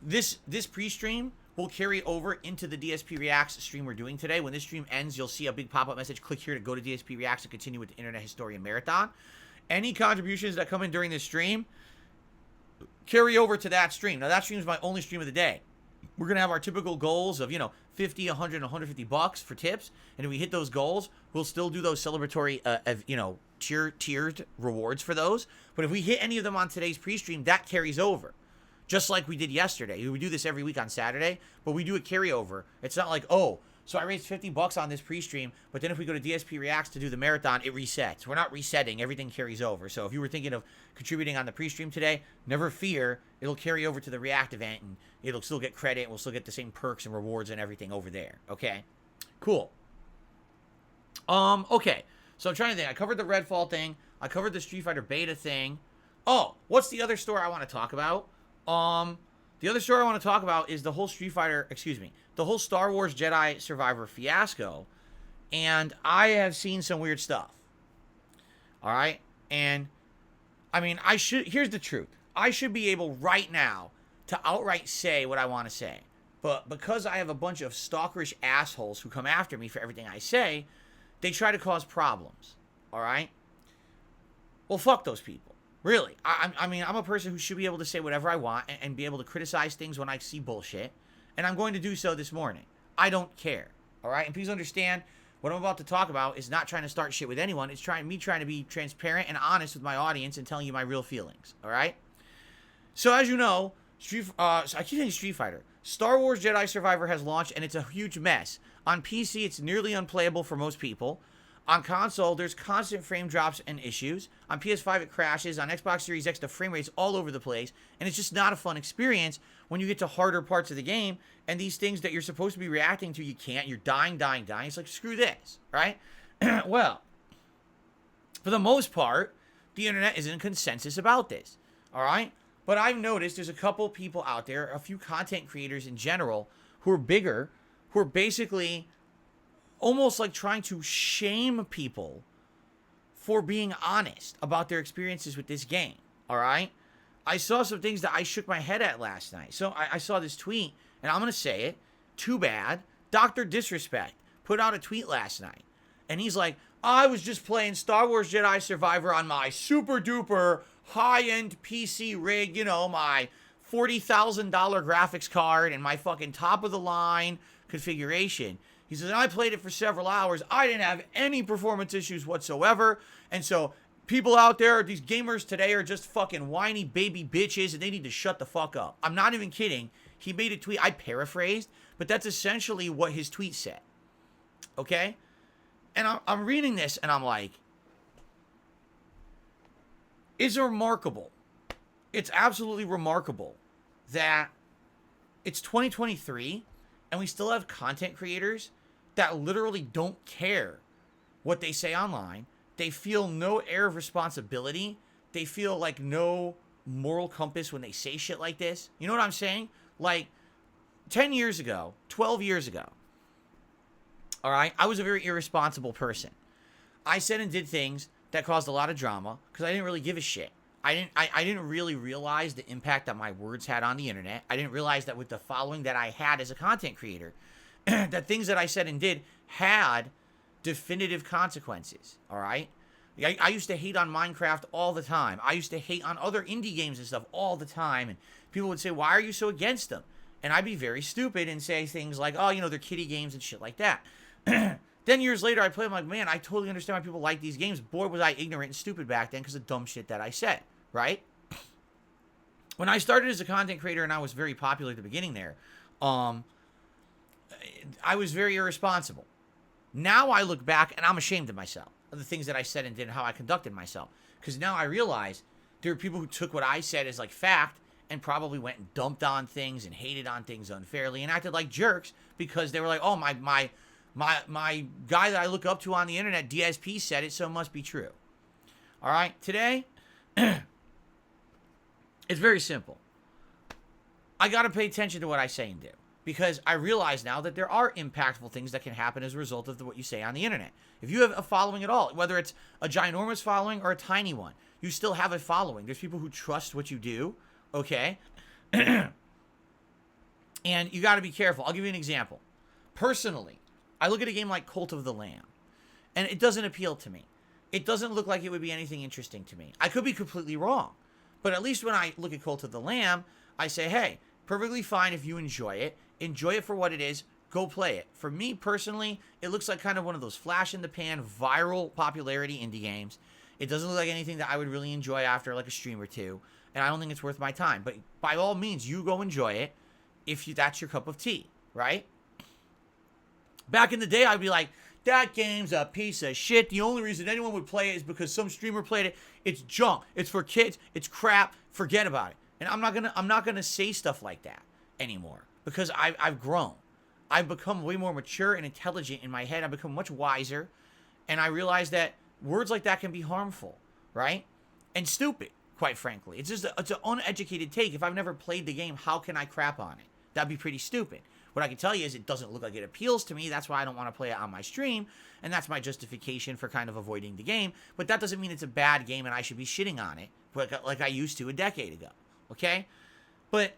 this pre-stream will carry over into the DSP Reacts stream we're doing today. When this stream ends, you'll see a big pop-up message. Click here to go to DSP Reacts and continue with the Internet Historian Marathon. Any contributions that come in during this stream carry over to that stream. Now, that stream is my only stream of the day. We're going to have our typical goals of, 50, 100, and $150 for tips. And if we hit those goals, we'll still do those celebratory, tiered rewards for those. But if we hit any of them on today's pre-stream, that carries over. Just like we did yesterday. We do this every week on Saturday, but we do a carryover. It's not like, oh, so I raised $50 on this pre-stream, but then if we go to DSP Reacts to do the marathon, it resets. We're not resetting. Everything carries over. So if you were thinking of contributing on the pre-stream today, never fear. It'll carry over to the React event, and it'll still get credit. We'll still get the same perks and rewards and everything over there. Okay? Cool. Okay. So I'm trying to think. I covered the Redfall thing. I covered the Street Fighter beta thing. Oh, what's the other story I want to talk about? The other story I want to talk about is the whole the whole Star Wars Jedi Survivor fiasco. And I have seen some weird stuff. All right? And, here's the truth. I should be able right now to outright say what I want to say. But because I have a bunch of stalkerish assholes who come after me for everything I say, they try to cause problems. All right? Well, fuck those people. Really. I'm a person who should be able to say whatever I want and be able to criticize things when I see bullshit. And I'm going to do so this morning. I don't care. All right? And please understand, what I'm about to talk about is not trying to start shit with anyone. It's trying to be transparent and honest with my audience and telling you my real feelings. All right? So as you know, I keep saying Street Fighter. Star Wars Jedi Survivor has launched, and it's a huge mess. On PC, it's nearly unplayable for most people. On console, there's constant frame drops and issues. On PS5, it crashes. On Xbox Series X, the frame rate's all over the place. And it's just not a fun experience when you get to harder parts of the game. And these things that you're supposed to be reacting to, you can't. You're dying. It's like, screw this, right? Well, for the most part, the internet is in consensus about this, all right? But I've noticed there's a couple people out there, a few content creators in general, who are bigger, who are basically almost like trying to shame people for being honest about their experiences with this game, all right? I saw some things that I shook my head at last night. So I saw this tweet, and I'm going to say it. Too bad. Dr. Disrespect put out a tweet last night, and he's like, I was just playing Star Wars Jedi Survivor on my super-duper high-end PC rig, my $40,000 graphics card and my fucking top-of-the-line configuration. He says, I played it for several hours. I didn't have any performance issues whatsoever. And so people out there, these gamers today are just fucking whiny baby bitches, and they need to shut the fuck up. I'm not even kidding. He made a tweet. I paraphrased, but that's essentially what his tweet said. Okay? And I'm reading this, and I'm like, it's remarkable. It's absolutely remarkable that it's 2023, and we still have content creators that literally don't care what they say online. They feel no air of responsibility. They feel like no moral compass when they say shit like this. You know what I'm saying? Like, 10 years ago, 12 years ago, all right, I was a very irresponsible person. I said and did things that caused a lot of drama because I didn't really give a shit. I didn't really realize the impact that my words had on the internet. I didn't realize that with the following that I had as a content creator, that things that I said and did had definitive consequences, all right? I used to hate on Minecraft all the time. I used to hate on other indie games and stuff all the time, and people would say, why are you so against them? And I'd be very stupid and say things like, oh, they're kiddie games and shit like that. Then years later, I play them like, man, I totally understand why people like these games. Boy, was I ignorant and stupid back then because of dumb shit that I said, right? When I started as a content creator and I was very popular at the beginning there, I was very irresponsible. Now I look back and I'm ashamed of myself, of the things that I said and did and how I conducted myself. Because now I realize there are people who took what I said as like fact and probably went and dumped on things and hated on things unfairly and acted like jerks because they were like, oh, my guy that I look up to on the internet, DSP, said it, so it must be true. All right, today, it's very simple. I got to pay attention to what I say and do because I realize now that there are impactful things that can happen as a result of what you say on the internet. If you have a following at all, whether it's a ginormous following or a tiny one, You still have a following. There's people who trust what you do, okay? And you got to be careful. I'll give you an example. Personally, I look at a game like Cult of the Lamb, and it doesn't appeal to me. It doesn't look like it would be anything interesting to me. I could be completely wrong. But at least when I look at Cult of the Lamb, I say, hey, perfectly fine if you enjoy it. Enjoy it for what it is. Go play it. For me personally, it looks like kind of one of those flash-in-the-pan, viral popularity indie games. It doesn't look like anything that I would really enjoy after like a stream or two. And I don't think it's worth my time. But by all means, you go enjoy it if that's your cup of tea, right? Back in the day, I'd be like, that game's a piece of shit. The only reason anyone would play it is because some streamer played it. It's junk. It's for kids. It's crap. Forget about it. And I'm not gonna say stuff like that anymore because I've grown. I've become way more mature and intelligent in my head. I've become much wiser, and I realize that words like that can be harmful, right? And stupid, quite frankly. It's an uneducated take. If I've never played the game, how can I crap on it? That'd be pretty stupid. What I can tell you is it doesn't look like it appeals to me. That's why I don't want to play it on my stream. And that's my justification for kind of avoiding the game. But that doesn't mean it's a bad game and I should be shitting on it like I used to a decade ago. Okay? But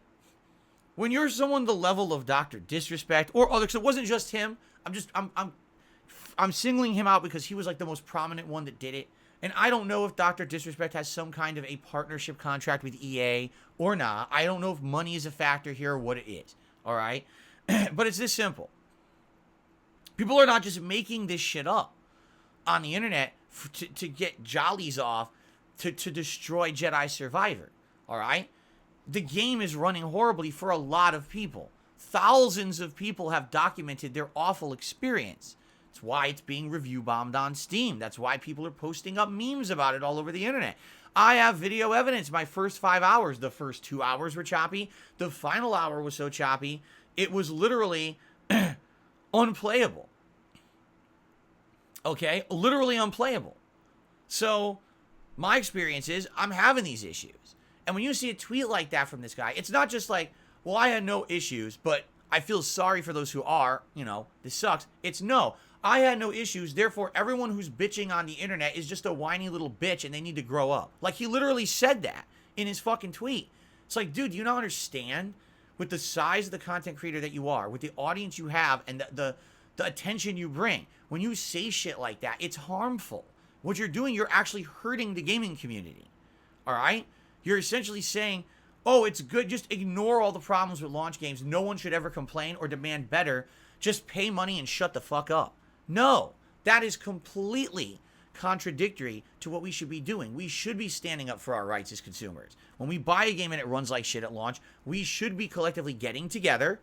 when you're someone the level of Dr. Disrespect or others, it wasn't just him. I'm singling him out because he was like the most prominent one that did it. And I don't know if Dr. Disrespect has some kind of a partnership contract with EA or not. I don't know if money is a factor here or what it is. All right? But it's this simple. People are not just making this shit up on the internet to get jollies off to destroy Jedi Survivor. All right? The game is running horribly for a lot of people. Thousands of people have documented their awful experience. That's why it's being review bombed on Steam. That's why people are posting up memes about it all over the internet. I have video evidence. My first 5 hours, the first 2 hours were choppy. The final hour was so choppy, it was literally unplayable. Okay? Literally unplayable. So, my experience is I'm having these issues. And when you see a tweet like that from this guy, it's not just like, well, I had no issues, but I feel sorry for those who are, this sucks. It's no, I had no issues, therefore everyone who's bitching on the internet is just a whiny little bitch and they need to grow up. Like, he literally said that in his fucking tweet. It's like, dude, do you not understand? With the size of the content creator that you are, with the audience you have, and the attention you bring, when you say shit like that, it's harmful. What you're doing, you're actually hurting the gaming community. All right? You're essentially saying, oh, it's good, just ignore all the problems with launch games. No one should ever complain or demand better. Just pay money and shut the fuck up. No, that is completely contradictory to what we should be doing. We should be standing up for our rights as consumers. When we buy a game and it runs like shit at launch, we should be collectively getting together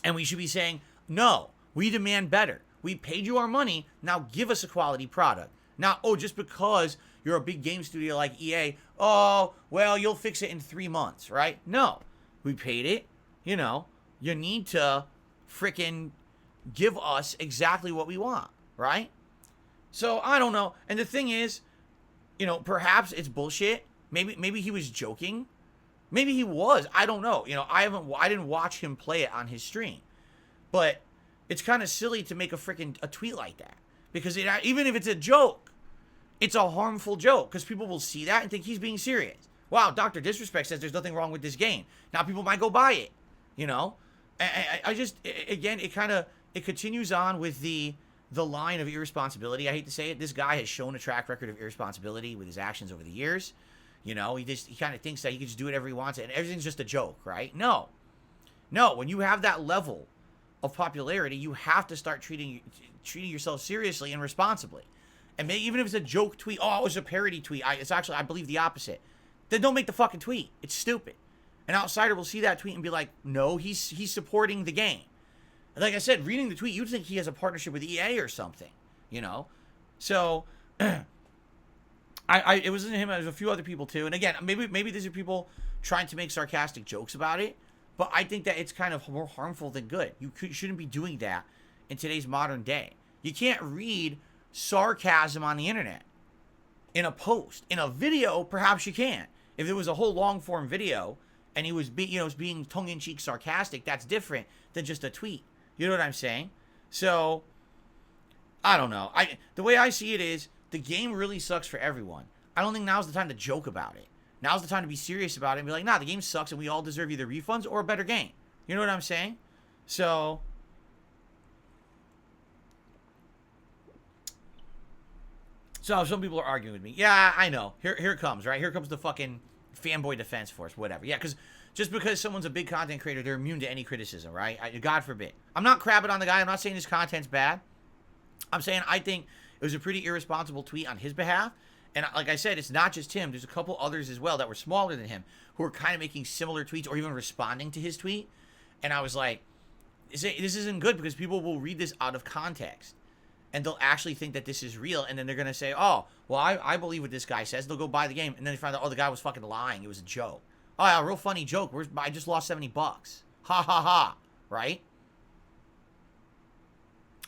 and we should be saying, no, we demand better. We paid you our money, now give us a quality product. Now, just because you're a big game studio like EA, you'll fix it in 3 months, right? No, we paid it. You need to freaking give us exactly what we want, right? So, I don't know. And the thing is, perhaps it's bullshit. Maybe he was joking. Maybe he was. I don't know. I didn't watch him play it on his stream. But it's kind of silly to make a tweet like that. Because even if it's a joke, it's a harmful joke. Because people will see that and think he's being serious. Wow, Dr. Disrespect says there's nothing wrong with this game. Now people might go buy it. I just, again, it continues on with the line of irresponsibility. I hate to say it. This guy has shown a track record of irresponsibility with his actions over the years. He kind of thinks that he can just do whatever he wants and everything's just a joke, right? No. When you have that level of popularity, you have to start treating yourself seriously and responsibly. And even if it's a joke tweet, it was a parody tweet. It's actually, I believe, the opposite. Then don't make the fucking tweet. It's stupid. An outsider will see that tweet and be like, no, he's supporting the game. And like I said, reading the tweet, you'd think he has a partnership with EA or something, So, it wasn't him, it was a few other people too. And again, maybe these are people trying to make sarcastic jokes about it, but I think that it's kind of more harmful than good. You shouldn't be doing that in today's modern day. You can't read sarcasm on the internet in a post. In a video, perhaps you can. If there was a whole long-form video and he was being tongue-in-cheek sarcastic, that's different than just a tweet. You know what I'm saying? So, I don't know. The way I see it is, the game really sucks for everyone. I don't think now's the time to joke about it. Now's the time to be serious about it and be like, nah, the game sucks and we all deserve either refunds or a better game. You know what I'm saying? So some people are arguing with me. Yeah, I know. Here it comes, right? Here comes the fucking fanboy defense force, whatever. Yeah, because just because someone's a big content creator, they're immune to any criticism, right? God forbid. I'm not crapping on the guy. I'm not saying his content's bad. I'm saying I think it was a pretty irresponsible tweet on his behalf. And like I said, it's not just him. There's a couple others as well that were smaller than him who were kind of making similar tweets or even responding to his tweet. And I was like, this isn't good because people will read this out of context. And they'll actually think that this is real. And then they're going to say, oh, well, I believe what this guy says. They'll go buy the game. And then they find out, oh, the guy was fucking lying. It was a joke. Oh, yeah, a real funny joke. I just lost $70. Ha, ha, ha. Right?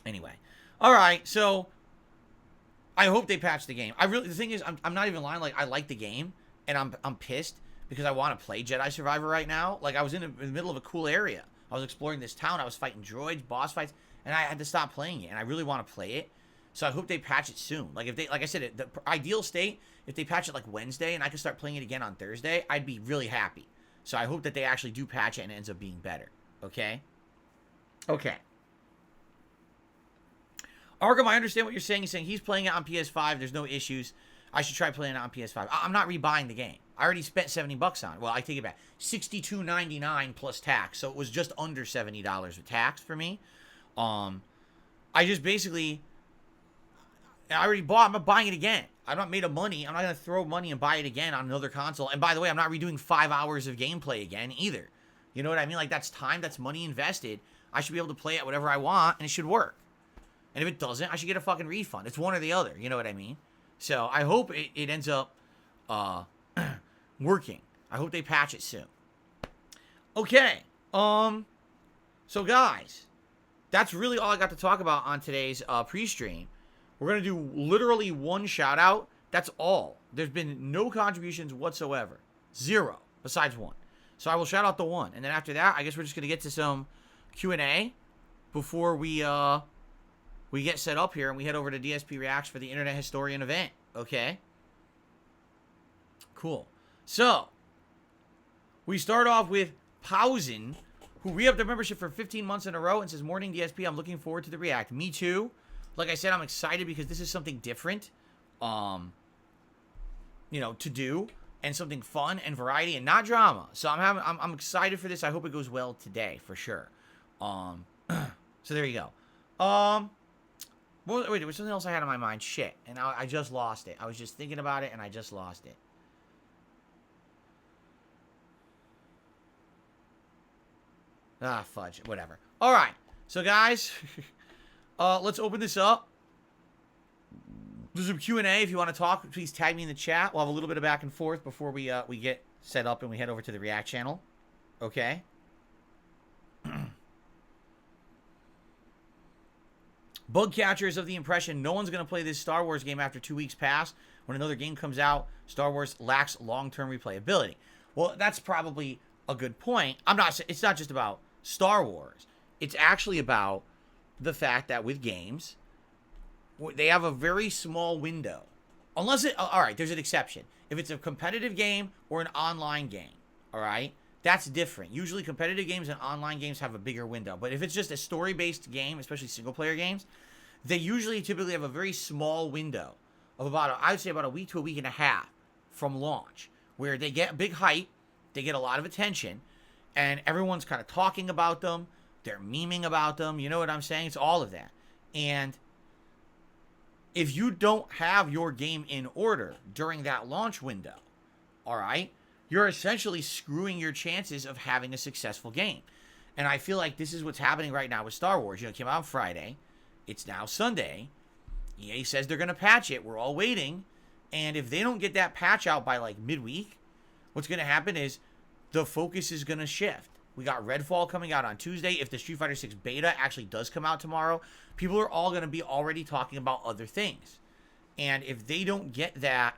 Anyway. All right. So I hope they patch the game. The thing is, I'm not even lying. Like, I like the game. And I'm pissed because I want to play Jedi Survivor right now. Like, I was in the middle of a cool area. I was exploring this town. I was fighting droids, boss fights. And I had to stop playing it, and I really want to play it. So I hope they patch it soon. Like I said, the ideal state, if they patch it like Wednesday and I can start playing it again on Thursday, I'd be really happy. So I hope that they actually do patch it and it ends up being better. Okay? Okay. Arkham, I understand what you're saying. He's saying he's playing it on PS5. There's no issues. I should try playing it on PS5. I'm not rebuying the game. I already spent $70 on it. Well, I take it back. $62.99 plus tax. So it was just under $70 with tax for me. I just basically, I already bought, I'm not buying it again. I'm not made of money. I'm not going to throw money and buy it again on another console. And by the way, I'm not redoing 5 hours of gameplay again either. You know what I mean? Like, that's time, that's money invested. I should be able to play it whatever I want, and it should work. And if it doesn't, I should get a fucking refund. It's one or the other. You know what I mean? So I hope it ends up working. I hope they patch it soon. Okay. So guys, that's really all I got to talk about on today's pre-stream. We're going to do literally one shout-out. That's all. There's been no contributions whatsoever. Zero, besides one. So I will shout out the one. And then after that, I guess we're just going to get to some Q&A before we get set up here and we head over to DSP Reacts for the Internet Historian event. Okay? Cool. So, we start off with Pausen, who re-upped their membership for 15 months in a row and says, "Morning DSP, I'm looking forward to the React." Me too. Like I said, I'm excited because this is something different, to do, and something fun and variety and not drama. So I'm excited for this. I hope it goes well today for sure. So there you go. Wait, there was something else I had on my mind. Shit, and I just lost it. I was just thinking about it and I just lost it. Ah, fudge. Whatever. All right. So, guys, let's open this up. There's some Q&A. If you want to talk, please tag me in the chat. We'll have a little bit of back and forth before we get set up and we head over to the React channel. Okay? Bug Catcher is of the impression no one's going to play this Star Wars game after 2 weeks pass. When another game comes out, Star Wars lacks long-term replayability. Well, that's probably a good point. It's not just about Star Wars. It's actually about the fact that with games, they have a very small window. Unless all right, there's an exception. If it's a competitive game or an online game, all right, that's different. Usually competitive games and online games have a bigger window. But if it's just a story-based game, especially single-player games, they typically have a very small window of I would say about a week to a week and a half from launch, where they get big hype, they get a lot of attention, and everyone's kind of talking about them. They're memeing about them. You know what I'm saying? It's all of that. And if you don't have your game in order during that launch window, all right, you're essentially screwing your chances of having a successful game. And I feel like this is what's happening right now with Star Wars. It came out on Friday. It's now Sunday. EA says they're going to patch it. We're all waiting. And if they don't get that patch out by like midweek, what's going to happen is the focus is going to shift. We got Redfall coming out on Tuesday. If the Street Fighter 6 beta actually does come out tomorrow, people are all going to be already talking about other things. And if they don't get that,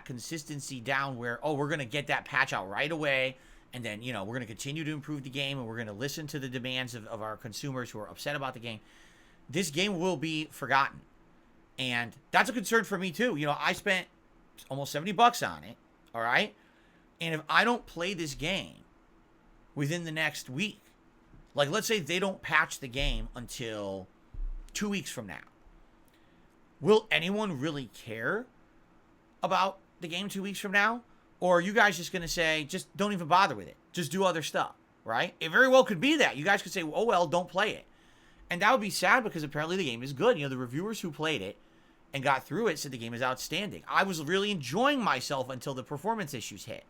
consistency down where, we're going to get that patch out right away, and then, we're going to continue to improve the game, and we're going to listen to the demands of our consumers who are upset about the game, this game will be forgotten. And that's a concern for me too. You know, I spent almost $70 on it, all right? And if I don't play this game within the next week, like let's say they don't patch the game until 2 weeks from now, will anyone really care about the game 2 weeks from now? Or are you guys just going to say, just don't even bother with it. Just do other stuff, right? It very well could be that. You guys could say, oh, well, don't play it. And that would be sad because apparently the game is good. You know, the reviewers who played it and got through it said the game is outstanding. I was really enjoying myself until the performance issues hit.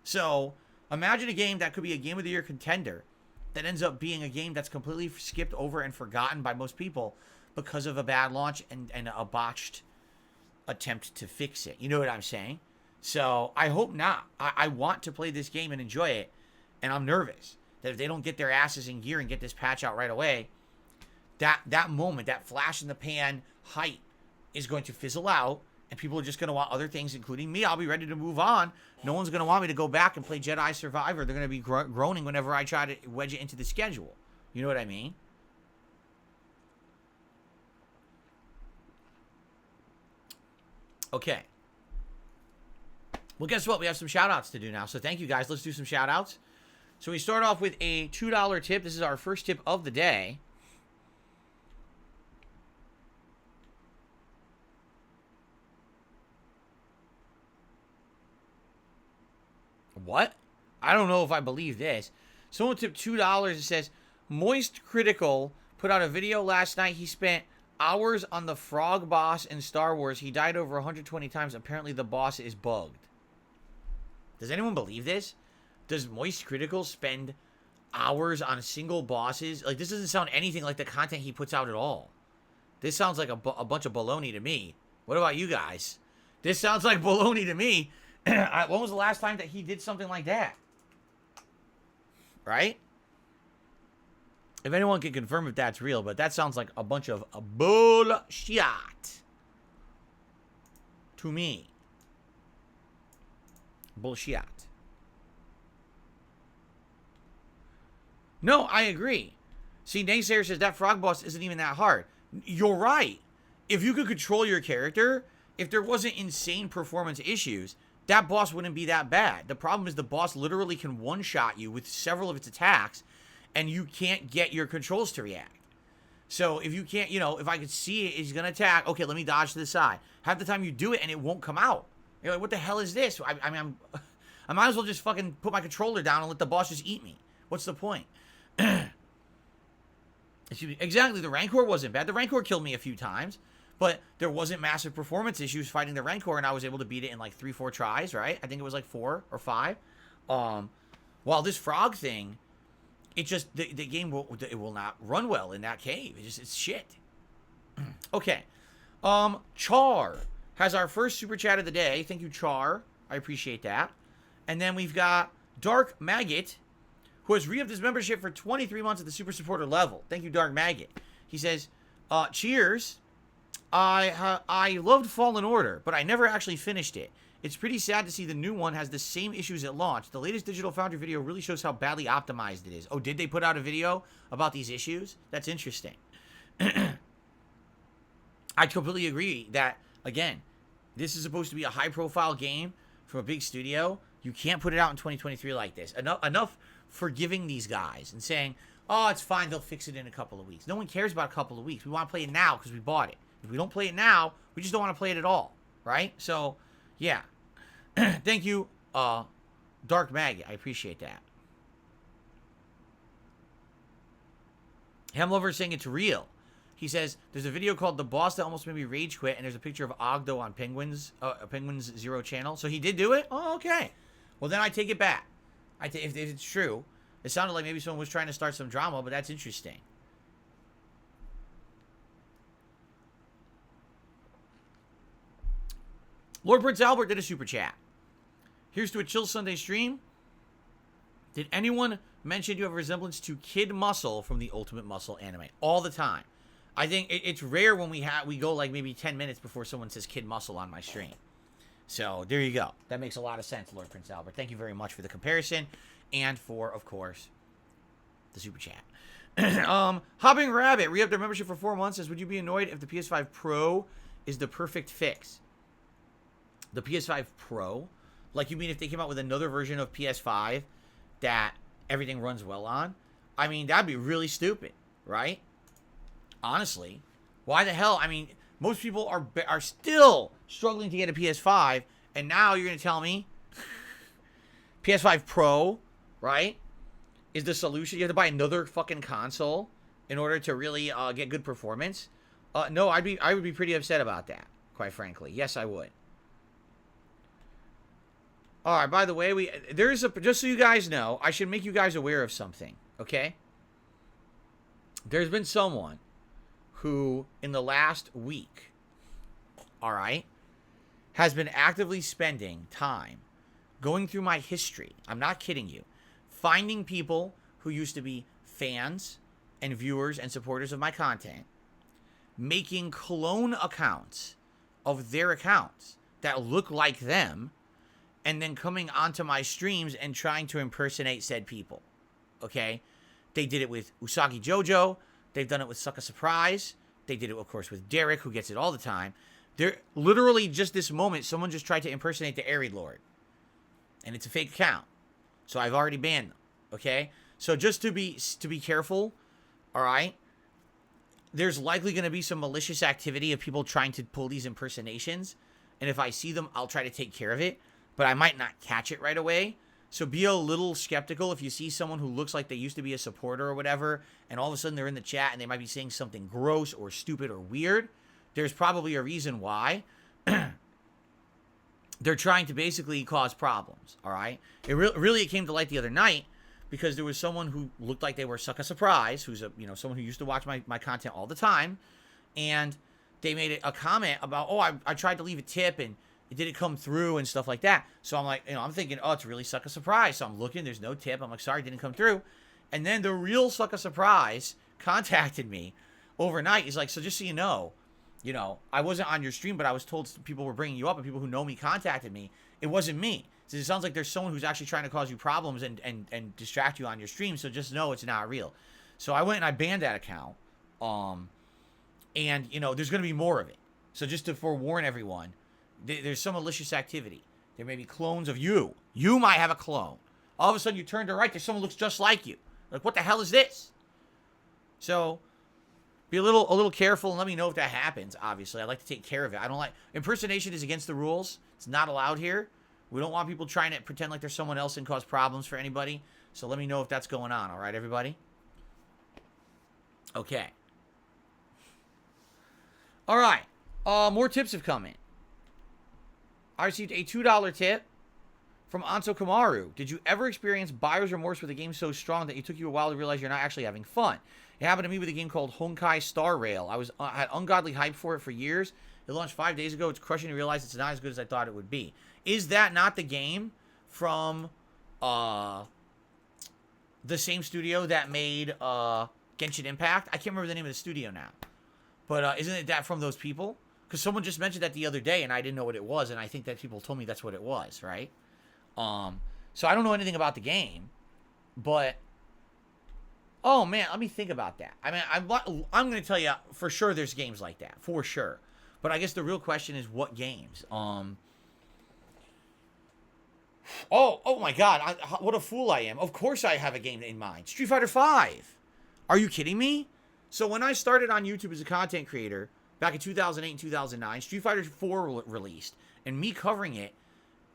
So imagine a game that could be a Game of the Year contender that ends up being a game that's completely skipped over and forgotten by most people because of a bad launch and a botched attempt to fix it. You know what I'm saying? So I hope not. I want to play this game and enjoy it, and I'm nervous that if they don't get their asses in gear and get this patch out right away, that moment, that flash in the pan hype is going to fizzle out, and people are just going to want other things, including me. I'll be ready to move on. No one's going to want me to go back and play Jedi Survivor. They're going to be groaning whenever I try to wedge it into the schedule. You know what I mean? Okay. Well, guess what? We have some shout-outs to do now. So thank you, guys. Let's do some shout-outs. So we start off with a $2 tip. This is our first tip of the day. What? I don't know if I believe this. Someone tipped $2. It says, Moist Critical put out a video last night. He spent hours on the frog boss in Star Wars. He died over 120 times. Apparently the boss is bugged. Does anyone believe this? Does Moist Critical spend hours on single bosses? Like, this doesn't sound anything like the content he puts out at all. This sounds like a bunch of baloney to me. What about you guys? This sounds like baloney to me. When was the last time that he did something like that? Right? If anyone can confirm if that's real, but that sounds like a bunch of bullshit to me. Bullshit. No, I agree. See, Naysayer says that frog boss isn't even that hard. You're right. If you could control your character, if there wasn't insane performance issues, that boss wouldn't be that bad. The problem is the boss literally can one-shot you with several of its attacks, and you can't get your controls to react. So if you can't, you know, if I could see it, he's going to attack, okay, let me dodge to the side. Half the time you do it, and it won't come out. You're like, what the hell is this? I mean, I might as well just fucking put my controller down and let the boss just eat me. What's the point? Exactly, the Rancor wasn't bad. The Rancor killed me a few times, but there wasn't massive performance issues fighting the Rancor, and I was able to beat it in like 3-4 tries, right? I think it was like 4 or 5. While this frog thing, it just, the game will not run well in that cave. It's shit. Okay. Char has our first super chat of the day. Thank you, Char. I appreciate that. And then we've got Dark Maggot, who has re-upped his membership for 23 months at the super supporter level. Thank you, Dark Maggot. He says, cheers. I loved Fallen Order, but I never actually finished it. It's pretty sad to see the new one has the same issues at launch. The latest Digital Foundry video really shows how badly optimized it is. Oh, did they put out a video about these issues? That's interesting. I completely agree that, again, this is supposed to be a high-profile game from a big studio. You can't put it out in 2023 like this. Enough forgiving these guys and saying, oh, it's fine, they'll fix it in a couple of weeks. No one cares about a couple of weeks. We want to play it now because we bought it. If we don't play it now, we just don't want to play it at all, right? So, yeah. Thank you, Dark Maggot. I appreciate that. Hemlover is saying it's real. He says, there's a video called The Boss that almost made me rage quit, and there's a picture of Ogdo on Penguin's Zero channel. So he did do it? Oh, okay. Well, then I take it back. If it's true. It sounded like maybe someone was trying to start some drama, but that's interesting. Lord Prince Albert did a super chat. Here's to a chill Sunday stream. Did anyone mention you have a resemblance to Kid Muscle from the Ultimate Muscle anime? All the time. I think it's rare when we go like maybe 10 minutes before someone says Kid Muscle on my stream. So there you go. That makes a lot of sense, Lord Prince Albert. Thank you very much for the comparison and for, of course, the super chat. Hopping Rabbit re-upped their membership for 4 months. Says, would you be annoyed if the PS5 Pro is the perfect fix? The PS5 Pro? Like, you mean if they came out with another version of PS5 that everything runs well on? I mean, that'd be really stupid, right? Honestly. Why the hell? I mean, most people are still struggling to get a PS5, and now you're going to tell me PS5 Pro, right, is the solution? You have to buy another fucking console in order to really get good performance? No, I would be pretty upset about that, quite frankly. Yes, I would. All right, by the way, just so you guys know, I should make you guys aware of something, okay? There's been someone who, in the last week, all right, has been actively spending time going through my history. I'm not kidding you. Finding people who used to be fans and viewers and supporters of my content, making clone accounts of their accounts that look like them, and then coming onto my streams and trying to impersonate said people. Okay? They did it with Usagi Jojo. They've done it with Suck a Surprise. They did it, of course, with Derek, who gets it all the time. They're literally just this moment, someone just tried to impersonate the Arid Lord. And it's a fake account. So I've already banned them. Okay? So just to be careful, all right? There's likely going to be some malicious activity of people trying to pull these impersonations. And if I see them, I'll try to take care of it. But I might not catch it right away. So be a little skeptical if you see someone who looks like they used to be a supporter or whatever, and all of a sudden they're in the chat and they might be saying something gross or stupid or weird. There's probably a reason why. They're trying to basically cause problems, all right? It came to light the other night because there was someone who looked like they were Suck a Surprise, who's someone who used to watch my content all the time, and they made a comment about, oh, I tried to leave a tip and it didn't come through and stuff like that. So I'm like, I'm thinking, oh, it's really Suck a Surprise. So I'm looking, there's no tip. I'm like, sorry, it didn't come through. And then the real Suck a Surprise contacted me overnight. He's like, so just so you know, I wasn't on your stream, but I was told people were bringing you up and people who know me contacted me. It wasn't me. So it sounds like there's someone who's actually trying to cause you problems and distract you on your stream. So just know it's not real. So I went and I banned that account. And, there's going to be more of it. So just to forewarn everyone, there's some malicious activity. There may be clones of you. You might have a clone. All of a sudden you turn to the right, there's someone who looks just like you. Like, what the hell is this? So be a little careful and let me know if that happens, obviously. I like to take care of it. I don't like... Impersonation is against the rules. It's not allowed here. We don't want people trying to pretend like there's someone else and cause problems for anybody. So let me know if that's going on, all right, everybody? Okay. All right. More tips have come in. I received a $2 tip from Anso Kamaru. Did you ever experience buyer's remorse with a game so strong that it took you a while to realize you're not actually having fun? It happened to me with a game called Honkai Star Rail. I had ungodly hype for it for years. It launched 5 days ago. It's crushing to realize it's not as good as I thought it would be. Is that not the game from the same studio that made Genshin Impact? I can't remember the name of the studio now. But isn't it that from those people? Because someone just mentioned that the other day, and I didn't know what it was, and I think that people told me that's what it was, right? So I don't know anything about the game, but... Oh, man, let me think about that. I mean, I'm going to tell you, for sure there's games like that, for sure. But I guess the real question is, what games? Oh my God, what a fool I am. Of course I have a game in mind. Street Fighter V. Are you kidding me? So when I started on YouTube as a content creator, back in 2008 and 2009, Street Fighter 4 released, and me covering it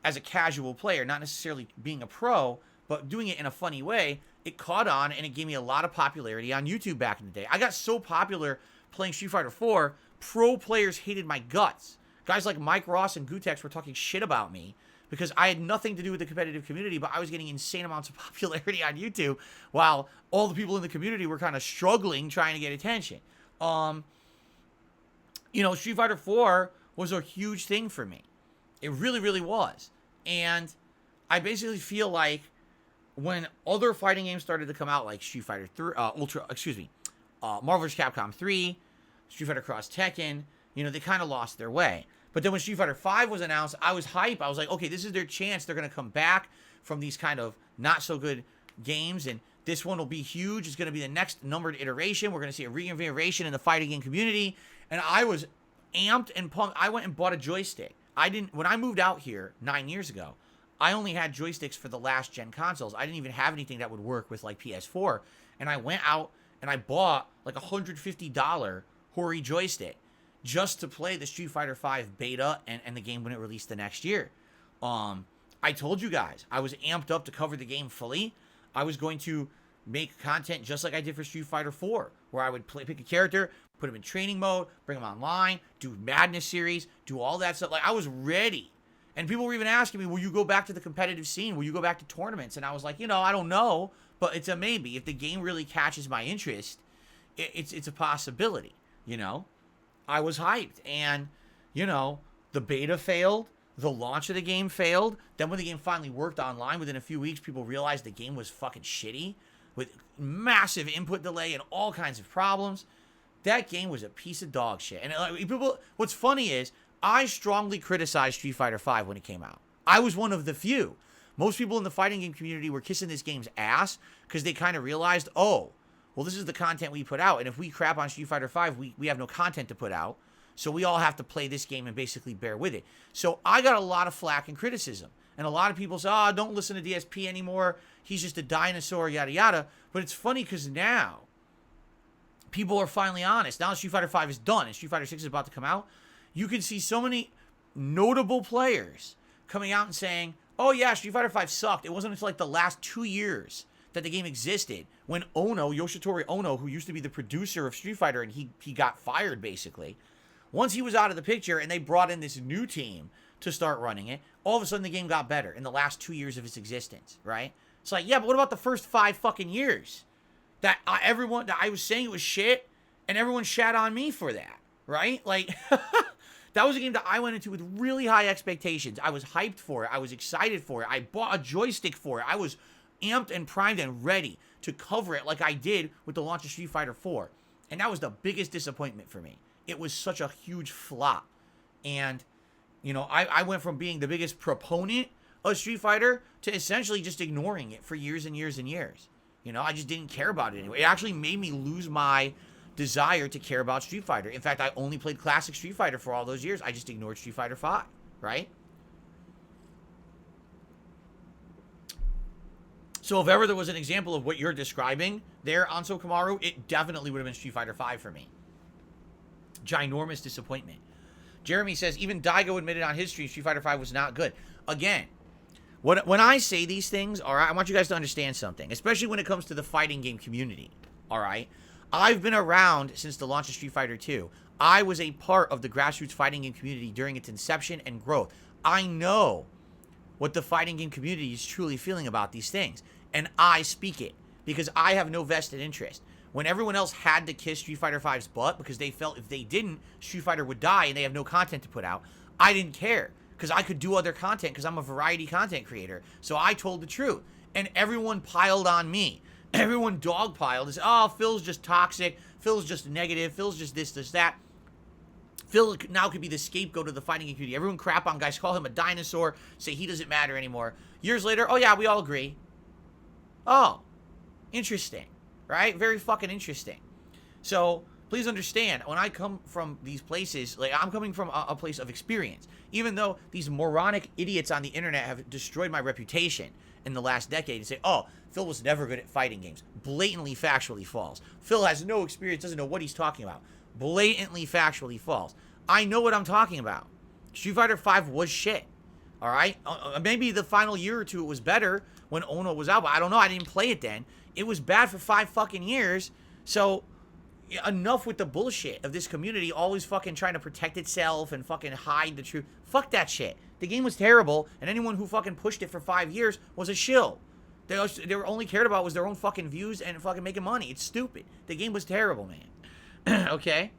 as a casual player, not necessarily being a pro, but doing it in a funny way, it caught on, and it gave me a lot of popularity on YouTube back in the day. I got so popular playing Street Fighter 4, pro players hated my guts. Guys like Mike Ross and Gutex were talking shit about me because I had nothing to do with the competitive community, but I was getting insane amounts of popularity on YouTube, while all the people in the community were kind of struggling trying to get attention. Street Fighter 4 was a huge thing for me. It really, really was. And I basically feel like when other fighting games started to come out, like Street Fighter 3, Marvel vs. Capcom 3, Street Fighter Cross Tekken, they kind of lost their way. But then when Street Fighter 5 was announced, I was hype. I was like, okay, this is their chance. They're going to come back from these kind of not so good games, and this one will be huge. It's going to be the next numbered iteration. We're going to see a reinvigoration in the fighting game community. And I was amped and pumped. I went and bought a joystick. When I moved out here 9 years ago, I only had joysticks for the last gen consoles. I didn't even have anything that would work with like PS4. And I went out and I bought like $150 Hori joystick just to play the Street Fighter V beta and the game when it released the next year. I told you guys, I was amped up to cover the game fully. I was going to make content just like I did for Street Fighter 4, where I would pick a character, put him in training mode, bring him online, do Madness series, do all that stuff. Like, I was ready. And people were even asking me, will you go back to the competitive scene? Will you go back to tournaments? And I was like, I don't know, but it's a maybe. If the game really catches my interest, it's a possibility, I was hyped. And, the beta failed. The launch of the game failed. Then when the game finally worked online, within a few weeks, people realized the game was fucking shitty with massive input delay and all kinds of problems. That game was a piece of dog shit. And what's funny is, I strongly criticized Street Fighter V when it came out. I was one of the few. Most people in the fighting game community were kissing this game's ass because they kind of realized, oh, well, this is the content we put out. And if we crap on Street Fighter V, we have no content to put out. So we all have to play this game and basically bear with it. So I got a lot of flack and criticism. And a lot of people say, don't listen to DSP anymore. He's just a dinosaur, yada, yada. But it's funny because now people are finally honest. Now Street Fighter V is done and Street Fighter 6 is about to come out. You can see so many notable players coming out and saying, oh yeah, Street Fighter V sucked. It wasn't until like the last 2 years that the game existed when Yoshitori Ono, who used to be the producer of Street Fighter, and he got fired basically. Once he was out of the picture and they brought in this new team to start running it, all of a sudden the game got better in the last 2 years of its existence, right? It's like, yeah, but what about the first 5 fucking years? That I was saying it was shit, and everyone shat on me for that, right? Like, that was a game that I went into with really high expectations. I was hyped for it. I was excited for it. I bought a joystick for it. I was amped and primed and ready to cover it like I did with the launch of Street Fighter 4. And that was the biggest disappointment for me. It was such a huge flop. And, I went from being the biggest proponent of Street Fighter to essentially just ignoring it for years and years and years. I just didn't care about it anymore. It actually made me lose my desire to care about Street Fighter. In fact, I only played classic Street Fighter for all those years. I just ignored Street Fighter V, right? So if ever there was an example of what you're describing there, Anso Kamaru, it definitely would have been Street Fighter V for me. Ginormous disappointment. Jeremy says, even Daigo admitted on his stream Street Fighter V was not good. Again, when I say these things, all right, I want you guys to understand something, especially when it comes to the fighting game community, all right? I've been around since the launch of Street Fighter 2. I was a part of the grassroots fighting game community during its inception and growth. I know what the fighting game community is truly feeling about these things, and I speak it because I have no vested interest. When everyone else had to kiss Street Fighter V's butt because they felt if they didn't, Street Fighter would die and they have no content to put out, I didn't care because I could do other content because I'm a variety content creator. So I told the truth, and everyone piled on me. Everyone dogpiled and said, oh, Phil's just toxic, Phil's just negative, Phil's just this, that. Phil now could be the scapegoat of the fighting game community. Everyone crap on guys, call him a dinosaur, say he doesn't matter anymore. Years later, oh yeah, we all agree. Oh, interesting, right? Very fucking interesting. So please understand, when I come from these places, like I'm coming from a place of experience. Even though these moronic idiots on the internet have destroyed my reputation in the last decade and say, oh, Phil was never good at fighting games. Blatantly factually false. Phil has no experience, doesn't know what he's talking about. Blatantly factually false. I know what I'm talking about. Street Fighter V was shit. All right? Maybe the final year or two it was better when Ono was out, but I don't know. I didn't play it then. It was bad for 5 fucking years. So enough with the bullshit of this community always fucking trying to protect itself and fucking hide the truth. Fuck that shit. The game was terrible, and anyone who fucking pushed it for 5 years was a shill. They were only cared about was their own fucking views and fucking making money. It's stupid. The game was terrible, man. Okay?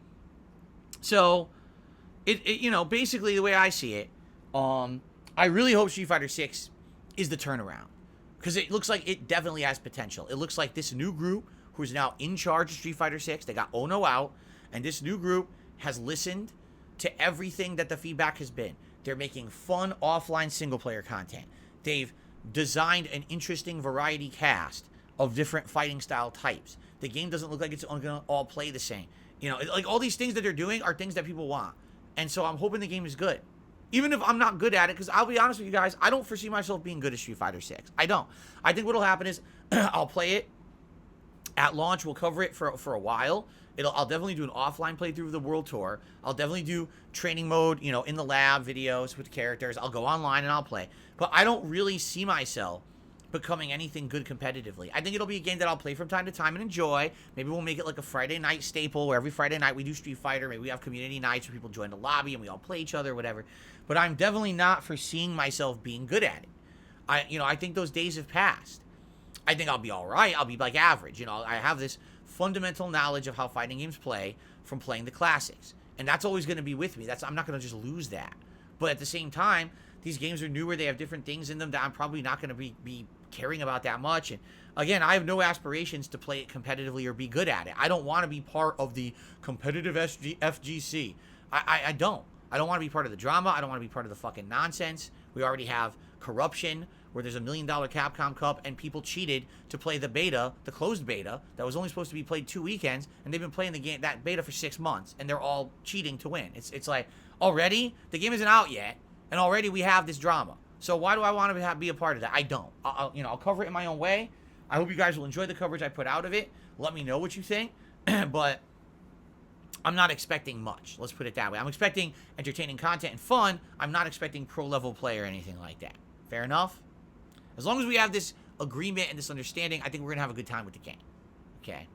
So, basically the way I see it, I really hope Street Fighter 6 is the turnaround. Because it looks like it definitely has potential. It looks like this new group who's now in charge of Street Fighter 6, they got Ono out, and this new group has listened to everything that the feedback has been. They're making fun offline single-player content. They've designed an interesting variety cast of different fighting style types. The game doesn't look like it's going to all play the same. Like all these things that they're doing are things that people want. And so I'm hoping the game is good. Even if I'm not good at it, because I'll be honest with you guys, I don't foresee myself being good at Street Fighter 6. I don't. I think what'll happen is I'll play it at launch. We'll cover it for a while. I'll definitely do an offline playthrough of the World Tour. I'll definitely do training mode, in the lab videos with the characters. I'll go online and I'll play. But I don't really see myself becoming anything good competitively. I think it'll be a game that I'll play from time to time and enjoy. Maybe we'll make it like a Friday night staple where every Friday night we do Street Fighter. Maybe we have community nights where people join the lobby and we all play each other, whatever. But I'm definitely not foreseeing myself being good at it. I think those days have passed. I think I'll be all right. I'll be like average. I have this fundamental knowledge of how fighting games play from playing the classics. And that's always going to be with me. I'm not going to just lose that. But at the same time, these games are newer. They have different things in them that I'm probably not going to be caring about that much. And again, I have no aspirations to play it competitively or be good at it. I don't want to be part of the competitive FGC. I don't. I don't want to be part of the drama. I don't want to be part of the fucking nonsense. We already have corruption where there's $1 million Capcom Cup and people cheated to play the beta, the closed beta, that was only supposed to be played 2 weekends, and they've been playing that beta for 6 months, and they're all cheating to win. It's like, already? The game isn't out yet, and already we have this drama. So why do I want to be a part of that? I don't. I'll cover it in my own way. I hope you guys will enjoy the coverage I put out of it. Let me know what you think. But I'm not expecting much. Let's put it that way. I'm expecting entertaining content and fun. I'm not expecting pro-level play or anything like that. Fair enough? As long as we have this agreement and this understanding, I think we're going to have a good time with the game. Okay.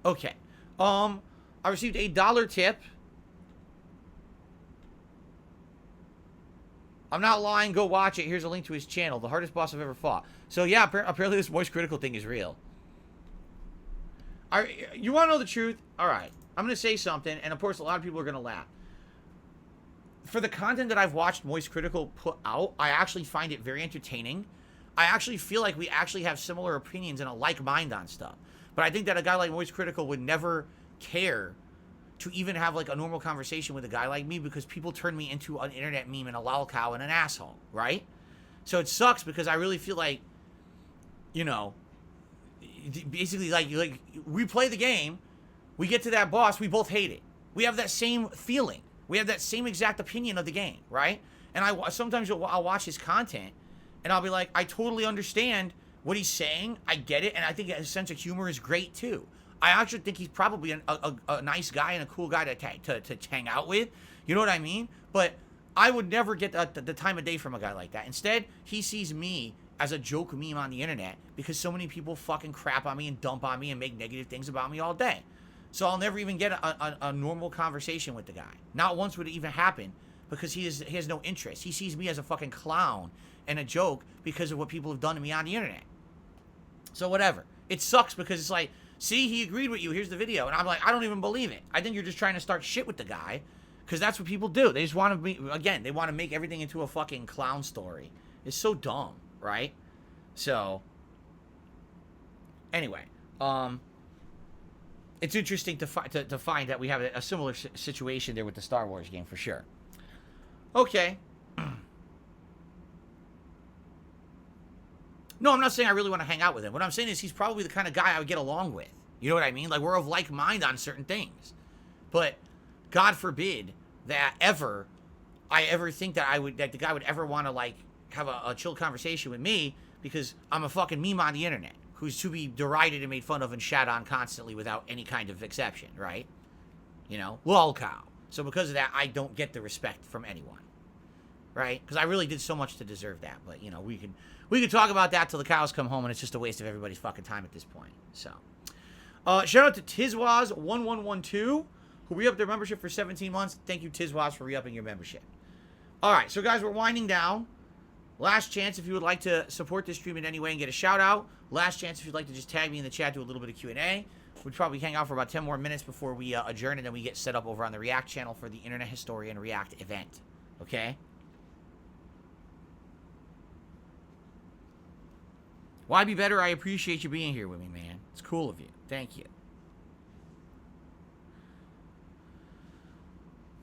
Okay. I received a $1 tip. I'm not lying. Go watch it. Here's a link to his channel. The hardest boss I've ever fought. So, yeah, apparently this voice critical thing is real. You want to know the truth? All right. I'm going to say something, and of course, a lot of people are going to laugh. For the content that I've watched Moist Critical put out, I actually find it very entertaining. I actually feel like we actually have similar opinions and a like mind on stuff. But I think that a guy like Moist Critical would never care to even have like a normal conversation with a guy like me because people turn me into an internet meme and a lol cow and an asshole, right? So it sucks because I really feel like, basically like we play the game, we get to that boss, we both hate it. We have that same feeling. We have that same exact opinion of the game, right? And sometimes I'll watch his content, and I'll be like, I totally understand what he's saying. I get it, and I think his sense of humor is great too. I actually think he's probably a nice guy and a cool guy to hang out with. You know what I mean? But I would never get the time of day from a guy like that. Instead, he sees me as a joke meme on the internet because so many people fucking crap on me and dump on me and make negative things about me all day. So I'll never even get a normal conversation with the guy. Not once would it even happen because he has no interest. He sees me as a fucking clown and a joke because of what people have done to me on the internet. So whatever. It sucks because it's like, see, he agreed with you. Here's the video. And I'm like, I don't even believe it. I think you're just trying to start shit with the guy because that's what people do. They just want to be, again, they want to make everything into a fucking clown story. It's so dumb, right? So, anyway, it's interesting to find that we have a similar situation there with the Star Wars game for sure. Okay. No, I'm not saying I really want to hang out with him. What I'm saying is he's probably the kind of guy I would get along with. You know what I mean? Like, we're of like mind on certain things. But God forbid that I ever think that the guy would ever want to, like, have a chill conversation with me because I'm a fucking meme on the internet who's to be derided and made fun of and shat on constantly without any kind of exception, right? Lol cow. So because of that, I don't get the respect from anyone, right? Because I really did so much to deserve that. But, we could talk about that till the cows come home, and it's just a waste of everybody's fucking time at this point. So, shout out to Tizwaz1112, who re-upped their membership for 17 months. Thank you, Tizwaz, for re-upping your membership. All right, so guys, we're winding down. Last chance if you would like to support this stream in any way and get a shout out. Last chance if you'd like to just tag me in the chat, do a little bit of Q&A. We'd probably hang out for about 10 more minutes before we adjourn, and then we get set up over on the React channel for the Internet Historian React event. Okay? Why be better? I appreciate you being here with me, man. It's cool of you. Thank you.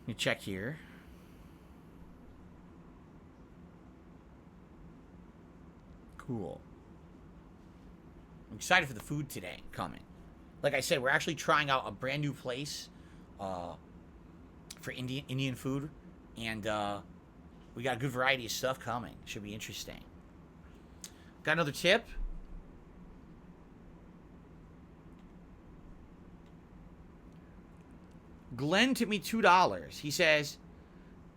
Let me check here. Cool. I'm excited for the food today coming. Like I said, we're actually trying out a brand new place for Indian food, and we got a good variety of stuff coming. Should be interesting. Got another tip. Glenn tipped me $2. He says,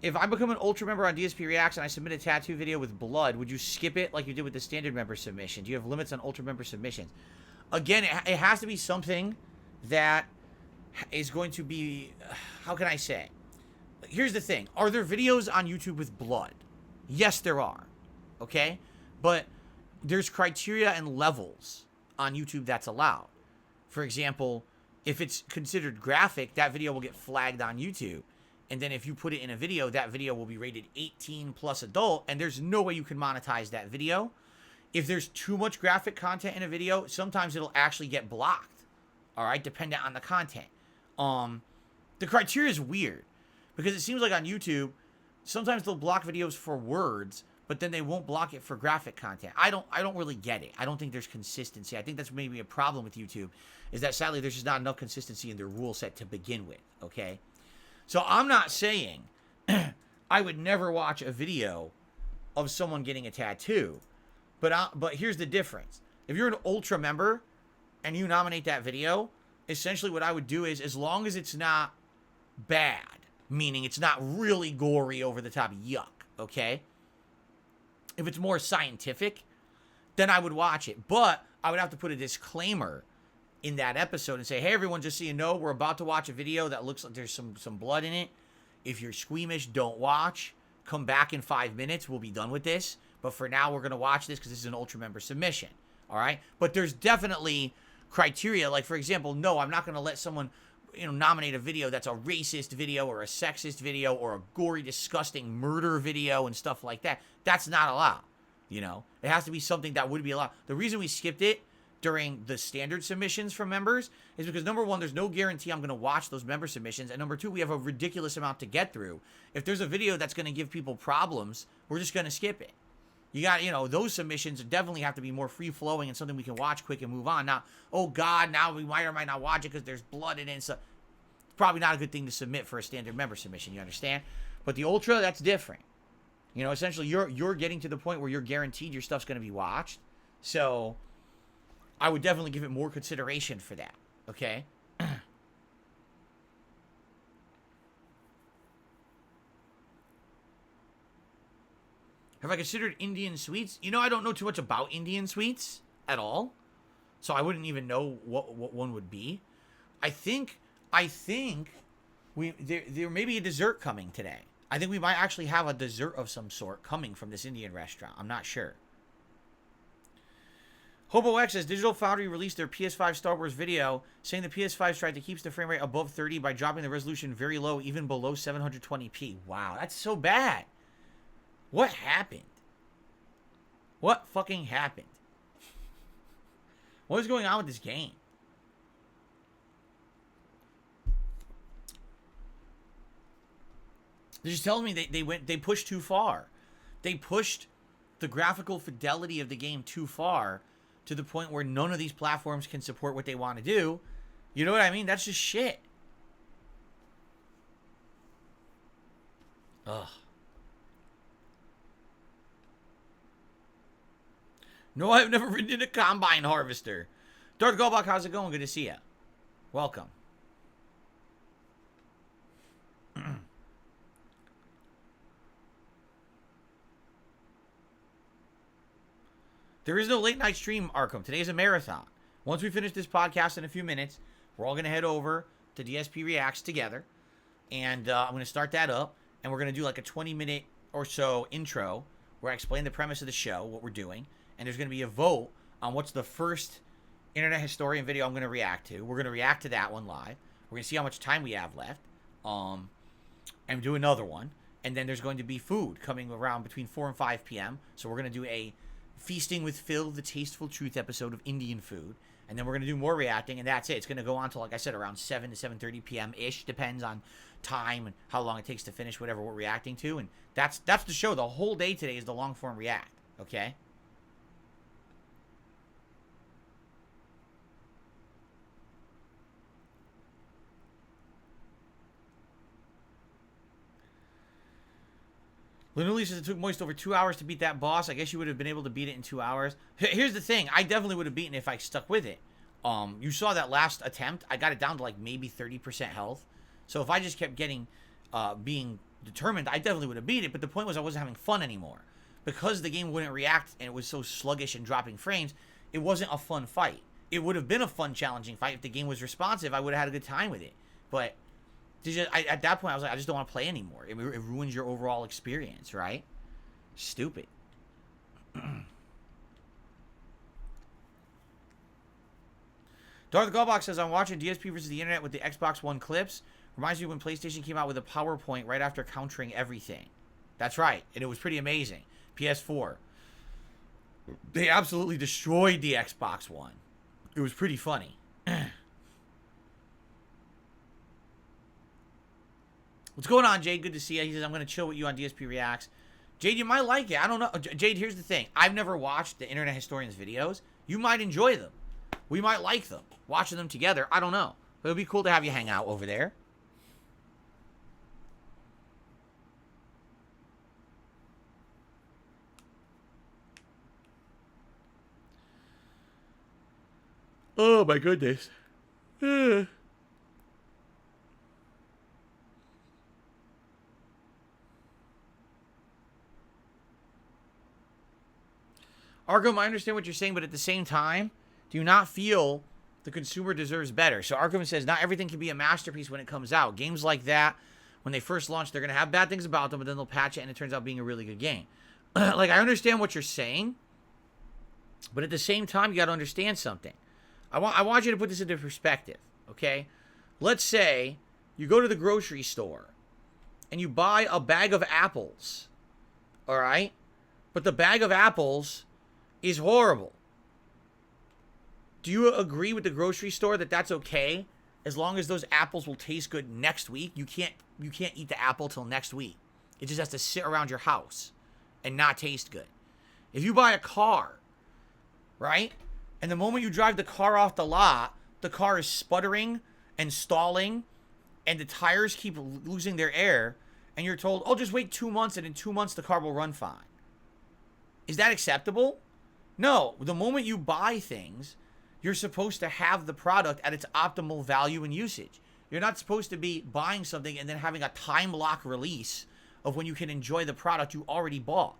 if I become an Ultra member on DSP Reacts and I submit a tattoo video with blood, would you skip it like you did with the standard member submission? Do you have limits on Ultra member submissions? Again, it has to be something that is going to be, how can I say? Here's the thing. Are there videos on YouTube with blood? Yes, there are. Okay? But there's criteria and levels on YouTube that's allowed. For example, if it's considered graphic, that video will get flagged on YouTube. And then if you put it in a video, that video will be rated 18 plus adult, and there's no way you can monetize that video. If there's too much graphic content in a video, sometimes it'll actually get blocked. All right, dependent on the content. The criteria is weird because it seems like on YouTube, sometimes they'll block videos for words, but then they won't block it for graphic content. I don't really get it. I don't think there's consistency. I think that's maybe a problem with YouTube, is that sadly there's just not enough consistency in their rule set to begin with, okay? So I'm not saying I would never watch a video of someone getting a tattoo, but here's the difference. If you're an Ultra member and you nominate that video, essentially what I would do is, as long as it's not bad, meaning it's not really gory, over the top, yuck, okay? If it's more scientific, then I would watch it. But I would have to put a disclaimer in that episode and say, hey, everyone, just so you know, we're about to watch a video that looks like there's some blood in it. If you're squeamish, don't watch. Come back in 5 minutes. We'll be done with this. But for now, we're going to watch this because this is an Ultra member submission. All right? But there's definitely criteria. Like, for example, no, I'm not going to let someone, nominate a video that's a racist video or a sexist video or a gory, disgusting murder video and stuff like that. That's not allowed. It has to be something that would be allowed. The reason we skipped it during the standard submissions from members is because, number one, there's no guarantee I'm going to watch those member submissions. And number two, we have a ridiculous amount to get through. If there's a video that's going to give people problems, we're just going to skip it. You got, those submissions definitely have to be more free-flowing and something we can watch quick and move on. Now, oh, God, now we might or might not watch it because there's blood in it and stuff. It's probably not a good thing to submit for a standard member submission, you understand? But the Ultra, that's different. Essentially, you're getting to the point where you're guaranteed your stuff's going to be watched. So I would definitely give it more consideration for that, okay? Have I considered Indian sweets? I don't know too much about Indian sweets at all. So I wouldn't even know what one would be. I think there may be a dessert coming today. I think we might actually have a dessert of some sort coming from this Indian restaurant. I'm not sure. Hobo X says Digital Foundry released their PS5 Star Wars video saying the PS5 tried to keep the frame rate above 30 by dropping the resolution very low, even below 720p. Wow, that's so bad. What happened? What fucking happened? What is going on with this game? They're just telling me they pushed too far. They pushed the graphical fidelity of the game too far to the point where none of these platforms can support what they want to do. You know what I mean? That's just shit. Ugh. No, I've never ridden a combine harvester. Darth Golbach, how's it going? Good to see you. Welcome. There is no late night stream, Arkham. Today's a marathon. Once we finish this podcast in a few minutes, we're all going to head over to DSP Reacts together. And I'm going to start that up. And we're going to do like a 20-minute or so intro where I explain the premise of the show, what we're doing. And there's going to be a vote on what's the first Internet Historian video I'm going to react to. We're going to react to that one live. We're going to see how much time we have left. And do another one. And then there's going to be food coming around between 4 and 5 p.m. So we're going to do a Feasting with Phil, the Tasteful Truth episode of Indian food. And then we're going to do more reacting, and that's it. It's going to go on to, like I said, around 7 to 7:30 p.m.-ish. Depends on time and how long it takes to finish whatever we're reacting to. And that's the show. The whole day today is the long-form react, okay? Literally says it took Moist over 2 hours to beat that boss. I guess you would have been able to beat it in 2 hours. Here's the thing. I definitely would have beaten it if I stuck with it. You saw that last attempt. I got it down to like maybe 30% health. So if I just kept getting, being determined, I definitely would have beat it. But the point was I wasn't having fun anymore. Because the game wouldn't react and it was so sluggish and dropping frames, it wasn't a fun fight. It would have been a fun, challenging fight if the game was responsive. I would have had a good time with it. But at that point, I was like, I just don't want to play anymore. It ruins your overall experience, right? Stupid. Darth Goldbox says, I'm watching DSP versus the internet with the Xbox One clips. Reminds me when PlayStation came out with a PowerPoint right after countering everything. That's right. And it was pretty amazing. PS4. They absolutely destroyed the Xbox One. It was pretty funny. What's going on, Jade? Good to see you. He says, I'm going to chill with you on DSP Reacts. Jade, you might like it. I don't know. Jade, here's the thing. I've never watched the Internet Historian's videos. You might enjoy them. We might like them. Watching them together, I don't know. But it would be cool to have you hang out over there. Oh, my goodness. Arkham, I understand what you're saying, but at the same time, do you not feel the consumer deserves better? So Arkham says, not everything can be a masterpiece when it comes out. Games like that, when they first launch, they're going to have bad things about them, but then they'll patch it and it turns out being a really good game. Like, I understand what you're saying, but at the same time, you got to understand something. I want you to put this into perspective, okay? Let's say you go to the grocery store and you buy a bag of apples, all right? But the bag of apples is horrible. Do you agree with the grocery store that that's okay as long as those apples will taste good next week? You can't eat the apple till next week. It just has to sit around your house and not taste good. If you buy a car, right? And the moment you drive the car off the lot, the car is sputtering and stalling and the tires keep losing their air and you're told, oh, just wait 2 months and in 2 months the car will run fine. Is that acceptable? No. The moment you buy things, you're supposed to have the product at its optimal value and usage. You're not supposed to be buying something and then having a time lock release of when you can enjoy the product you already bought.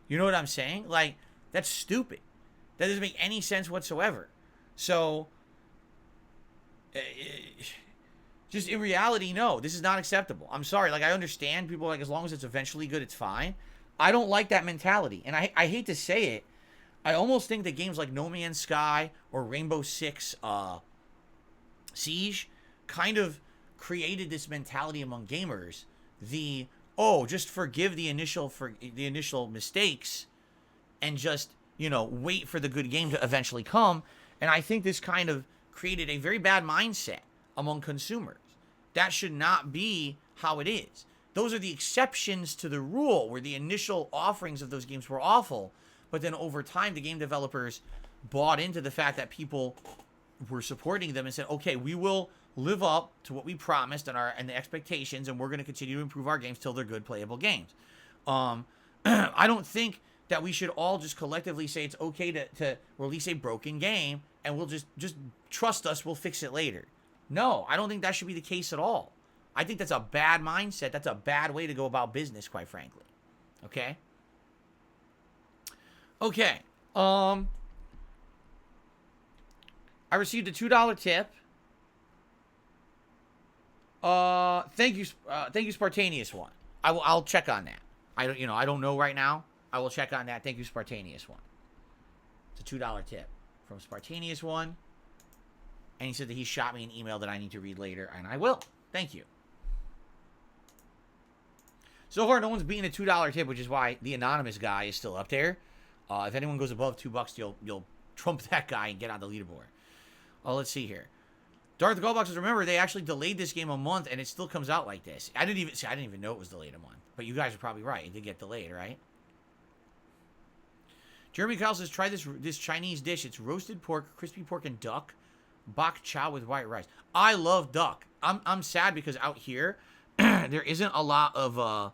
You know what I'm saying? Like, that's stupid. That doesn't make any sense whatsoever. So, just in reality, no, this is not acceptable. I'm sorry. Like, I understand people like, as long as it's eventually good, it's fine. I don't like that mentality. And I hate to say it, I almost think that games like No Man's Sky or Rainbow Six Siege kind of created this mentality among gamers. Just forgive the initial mistakes and just, wait for the good game to eventually come. And I think this kind of created a very bad mindset among consumers. That should not be how it is. Those are the exceptions to the rule where the initial offerings of those games were awful. But then over time, the game developers bought into the fact that people were supporting them and said, okay, we will live up to what we promised and the expectations, and we're going to continue to improve our games till they're good playable games. I don't think that we should all just collectively say it's okay to release a broken game and we'll just trust us, we'll fix it later. No, I don't think that should be the case at all. I think that's a bad mindset. That's a bad way to go about business, quite frankly. Okay? Okay. I received a $2 tip. Thank you, Spartanius one. I'll check on that. I don't know right now. I will check on that. Thank you, Spartanius one. It's a $2 tip from Spartanius one. And he said that he shot me an email that I need to read later, and I will. Thank you. So far, no one's beaten a $2 tip, which is why the anonymous guy is still up there. If anyone goes above $2, you'll trump that guy and get on the leaderboard. Let's see here. Darth Goldbox says, remember, they actually delayed this game a month, and it still comes out like this. I didn't even know it was delayed a month. But you guys are probably right. It did get delayed, right? Jeremy Kyle says, try this Chinese dish. It's roasted pork, crispy pork, and duck. Bok chow with white rice. I love duck. I'm sad because out here, there isn't a lot of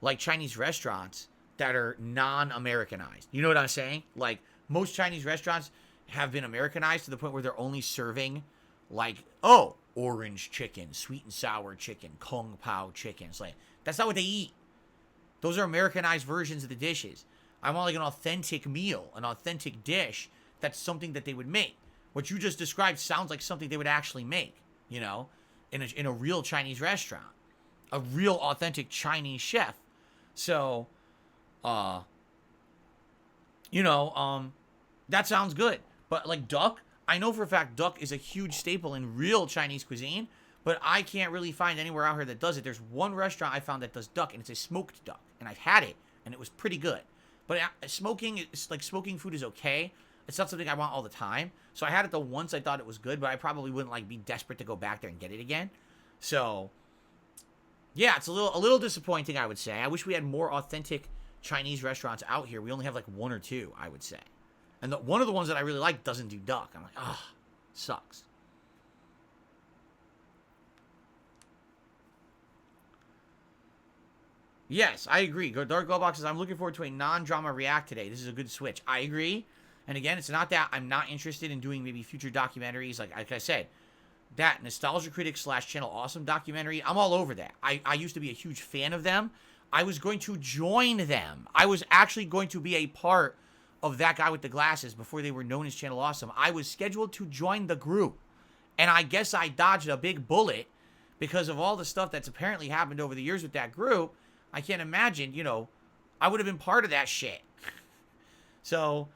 like Chinese restaurants that are non-Americanized. You know what I'm saying? Like most Chinese restaurants have been Americanized to the point where they're only serving like, oh, orange chicken, sweet and sour chicken, kung pao chicken. It's like, that's not what they eat. Those are Americanized versions of the dishes. I want like an authentic meal, an authentic dish that's something that they would make. What you just described sounds like something they would actually make, you know, in a real Chinese restaurant. A real authentic Chinese chef. So, that sounds good. But like duck, I know for a fact duck is a huge staple in real Chinese cuisine, but I can't really find anywhere out here that does it. There's one restaurant I found that does duck, and it's a smoked duck, and I've had it, and it was pretty good. But smoking food is okay. It's not something I want all the time. So I had it the once I thought it was good, but I probably wouldn't like be desperate to go back there and get it again. So yeah, it's a little disappointing, I would say. I wish we had more authentic Chinese restaurants out here. We only have like one or two, I would say. And one of the ones that I really like doesn't do duck. I'm like, ah, sucks. Yes, I agree. Dark Glowbox says, I'm looking forward to a non-drama react today. This is a good switch. I agree. And again, it's not that I'm not interested in doing maybe future documentaries. Like I said, that Nostalgia Critic / Channel Awesome documentary, I'm all over that. I used to be a huge fan of them. I was going to join them. I was actually going to be a part of that guy with the glasses before they were known as Channel Awesome. I was scheduled to join the group. And I guess I dodged a big bullet because of all the stuff that's apparently happened over the years with that group. I can't imagine, I would have been part of that shit. So,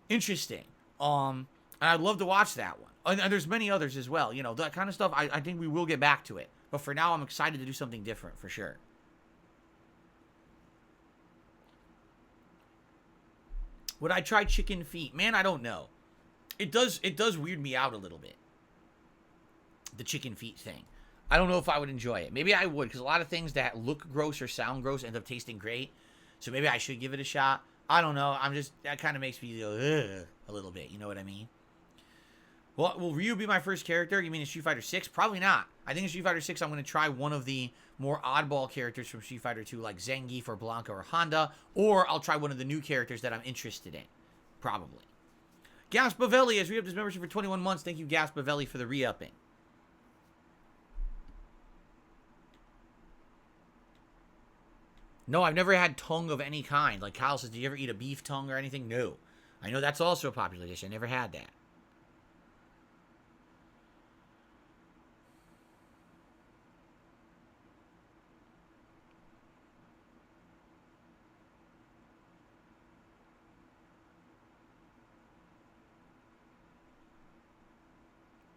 interesting. And I'd love to watch that one. And there's many others as well. That kind of stuff, I think we will get back to it. But for now, I'm excited to do something different, for sure. Would I try chicken feet? Man, I don't know. It does weird me out a little bit. The chicken feet thing. I don't know if I would enjoy it. Maybe I would, because a lot of things that look gross or sound gross end up tasting great. So maybe I should give it a shot. I don't know. That kind of makes me go, ugh, a little bit. You know what I mean? Well, will Ryu be my first character? You mean in Street Fighter 6? Probably not. I think in Street Fighter 6, I'm going to try one of the more oddball characters from Street Fighter 2, like Zangief or Blanca or Honda. Or I'll try one of the new characters that I'm interested in. Probably. Gas Bavelli has re-upped his membership for 21 months. Thank you, Gas Bavelli, for the re-upping. No, I've never had tongue of any kind. Like Kyle says, did you ever eat a beef tongue or anything? No. I know that's also a popular dish. I never had that.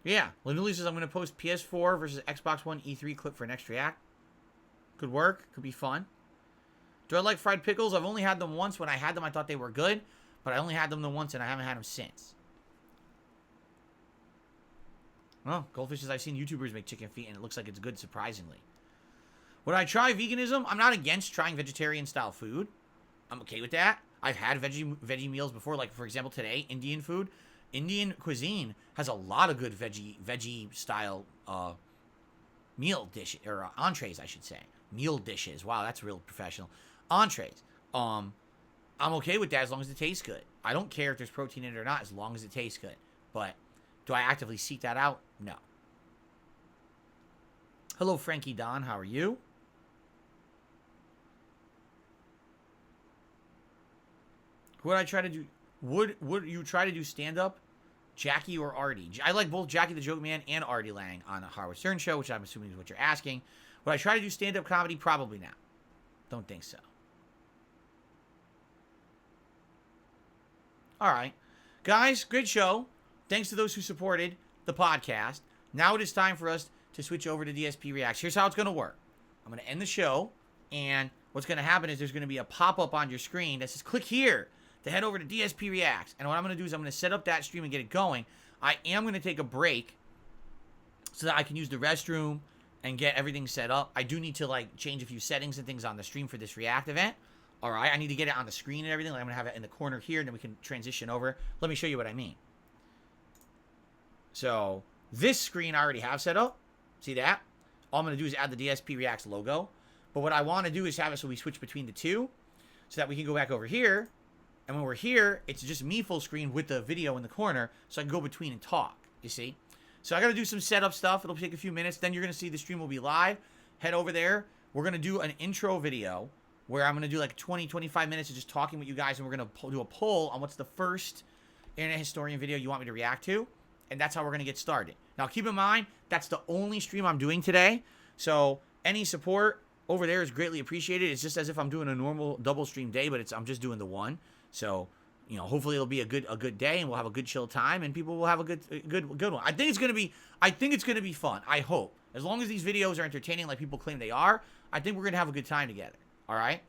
Yeah. Lindley says, I'm going to post PS4 versus Xbox One E3 clip for next react. Could work. Could be fun. Do I like fried pickles? I've only had them once. When I had them, I thought they were good. But I only had them the once, and I haven't had them since. Well, Goldfish says, I've seen YouTubers make chicken feet, and it looks like it's good, surprisingly. Would I try veganism? I'm not against trying vegetarian-style food. I'm okay with that. I've had veggie meals before. Like, for example, today, Indian food. Indian cuisine has a lot of good veggie-style meal dishes, or entrees, I should say. Meal dishes. Wow, that's real professional. Entrees. I'm okay with that as long as it tastes good. I don't care if there's protein in it or not as long as it tastes good. But do I actively seek that out? No. Hello, Frankie Don. How are you? Would I try to do... Would you try to do stand-up? Jackie or Artie? I like both Jackie the Joke Man and Artie Lang on a Howard Stern show, which I'm assuming is what you're asking. Would I try to do stand-up comedy? Probably not. Don't think so. All right. Guys, good show. Thanks to those who supported the podcast. Now it is time for us to switch over to DSP Reacts. Here's how it's going to work. I'm going to end the show, and what's going to happen is there's going to be a pop-up on your screen that says, click here to head over to DSP Reacts. And what I'm going to do is I'm going to set up that stream and get it going. I am going to take a break so that I can use the restroom and get everything set up. I do need to, like, change a few settings and things on the stream for this React event. All right, I need to get it on the screen and everything. Like, I'm going to have it in the corner here, and then we can transition over. Let me show you what I mean. So, this screen I already have set up. See that? All I'm going to do is add the DSP Reacts logo. But what I want to do is have it so we switch between the two so that we can go back over here. And when we're here, it's just me full screen with the video in the corner so I can go between and talk, you see? So I got to do some setup stuff. It'll take a few minutes. Then you're going to see the stream will be live. Head over there. We're going to do an intro video where I'm going to do like 20, 25 minutes of just talking with you guys. And we're going to do a poll on what's the first Internet Historian video you want me to react to. And that's how we're going to get started. Now, keep in mind, that's the only stream I'm doing today. So any support over there is greatly appreciated. It's just as if I'm doing a normal double stream day, but I'm just doing the one. So, you know, hopefully it'll be a good day, and we'll have a good chill time, and people will have a good one. I think it's gonna be fun. I hope, as long as these videos are entertaining, like people claim they are. I think we're gonna have a good time together. All right,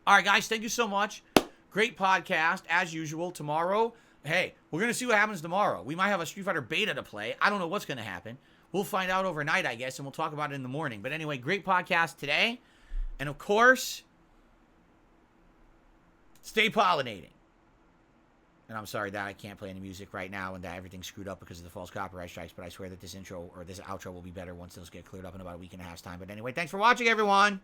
guys. Thank you so much. Great podcast as usual. Tomorrow, hey, we're gonna see what happens tomorrow. We might have a Street Fighter beta to play. I don't know what's gonna happen. We'll find out overnight, I guess, and we'll talk about it in the morning. But anyway, great podcast today, and of course, stay pollinating. And I'm sorry that I can't play any music right now and that everything's screwed up because of the false copyright strikes, but I swear that this intro or this outro will be better once those get cleared up in about a week and a half's time. But anyway, thanks for watching, everyone.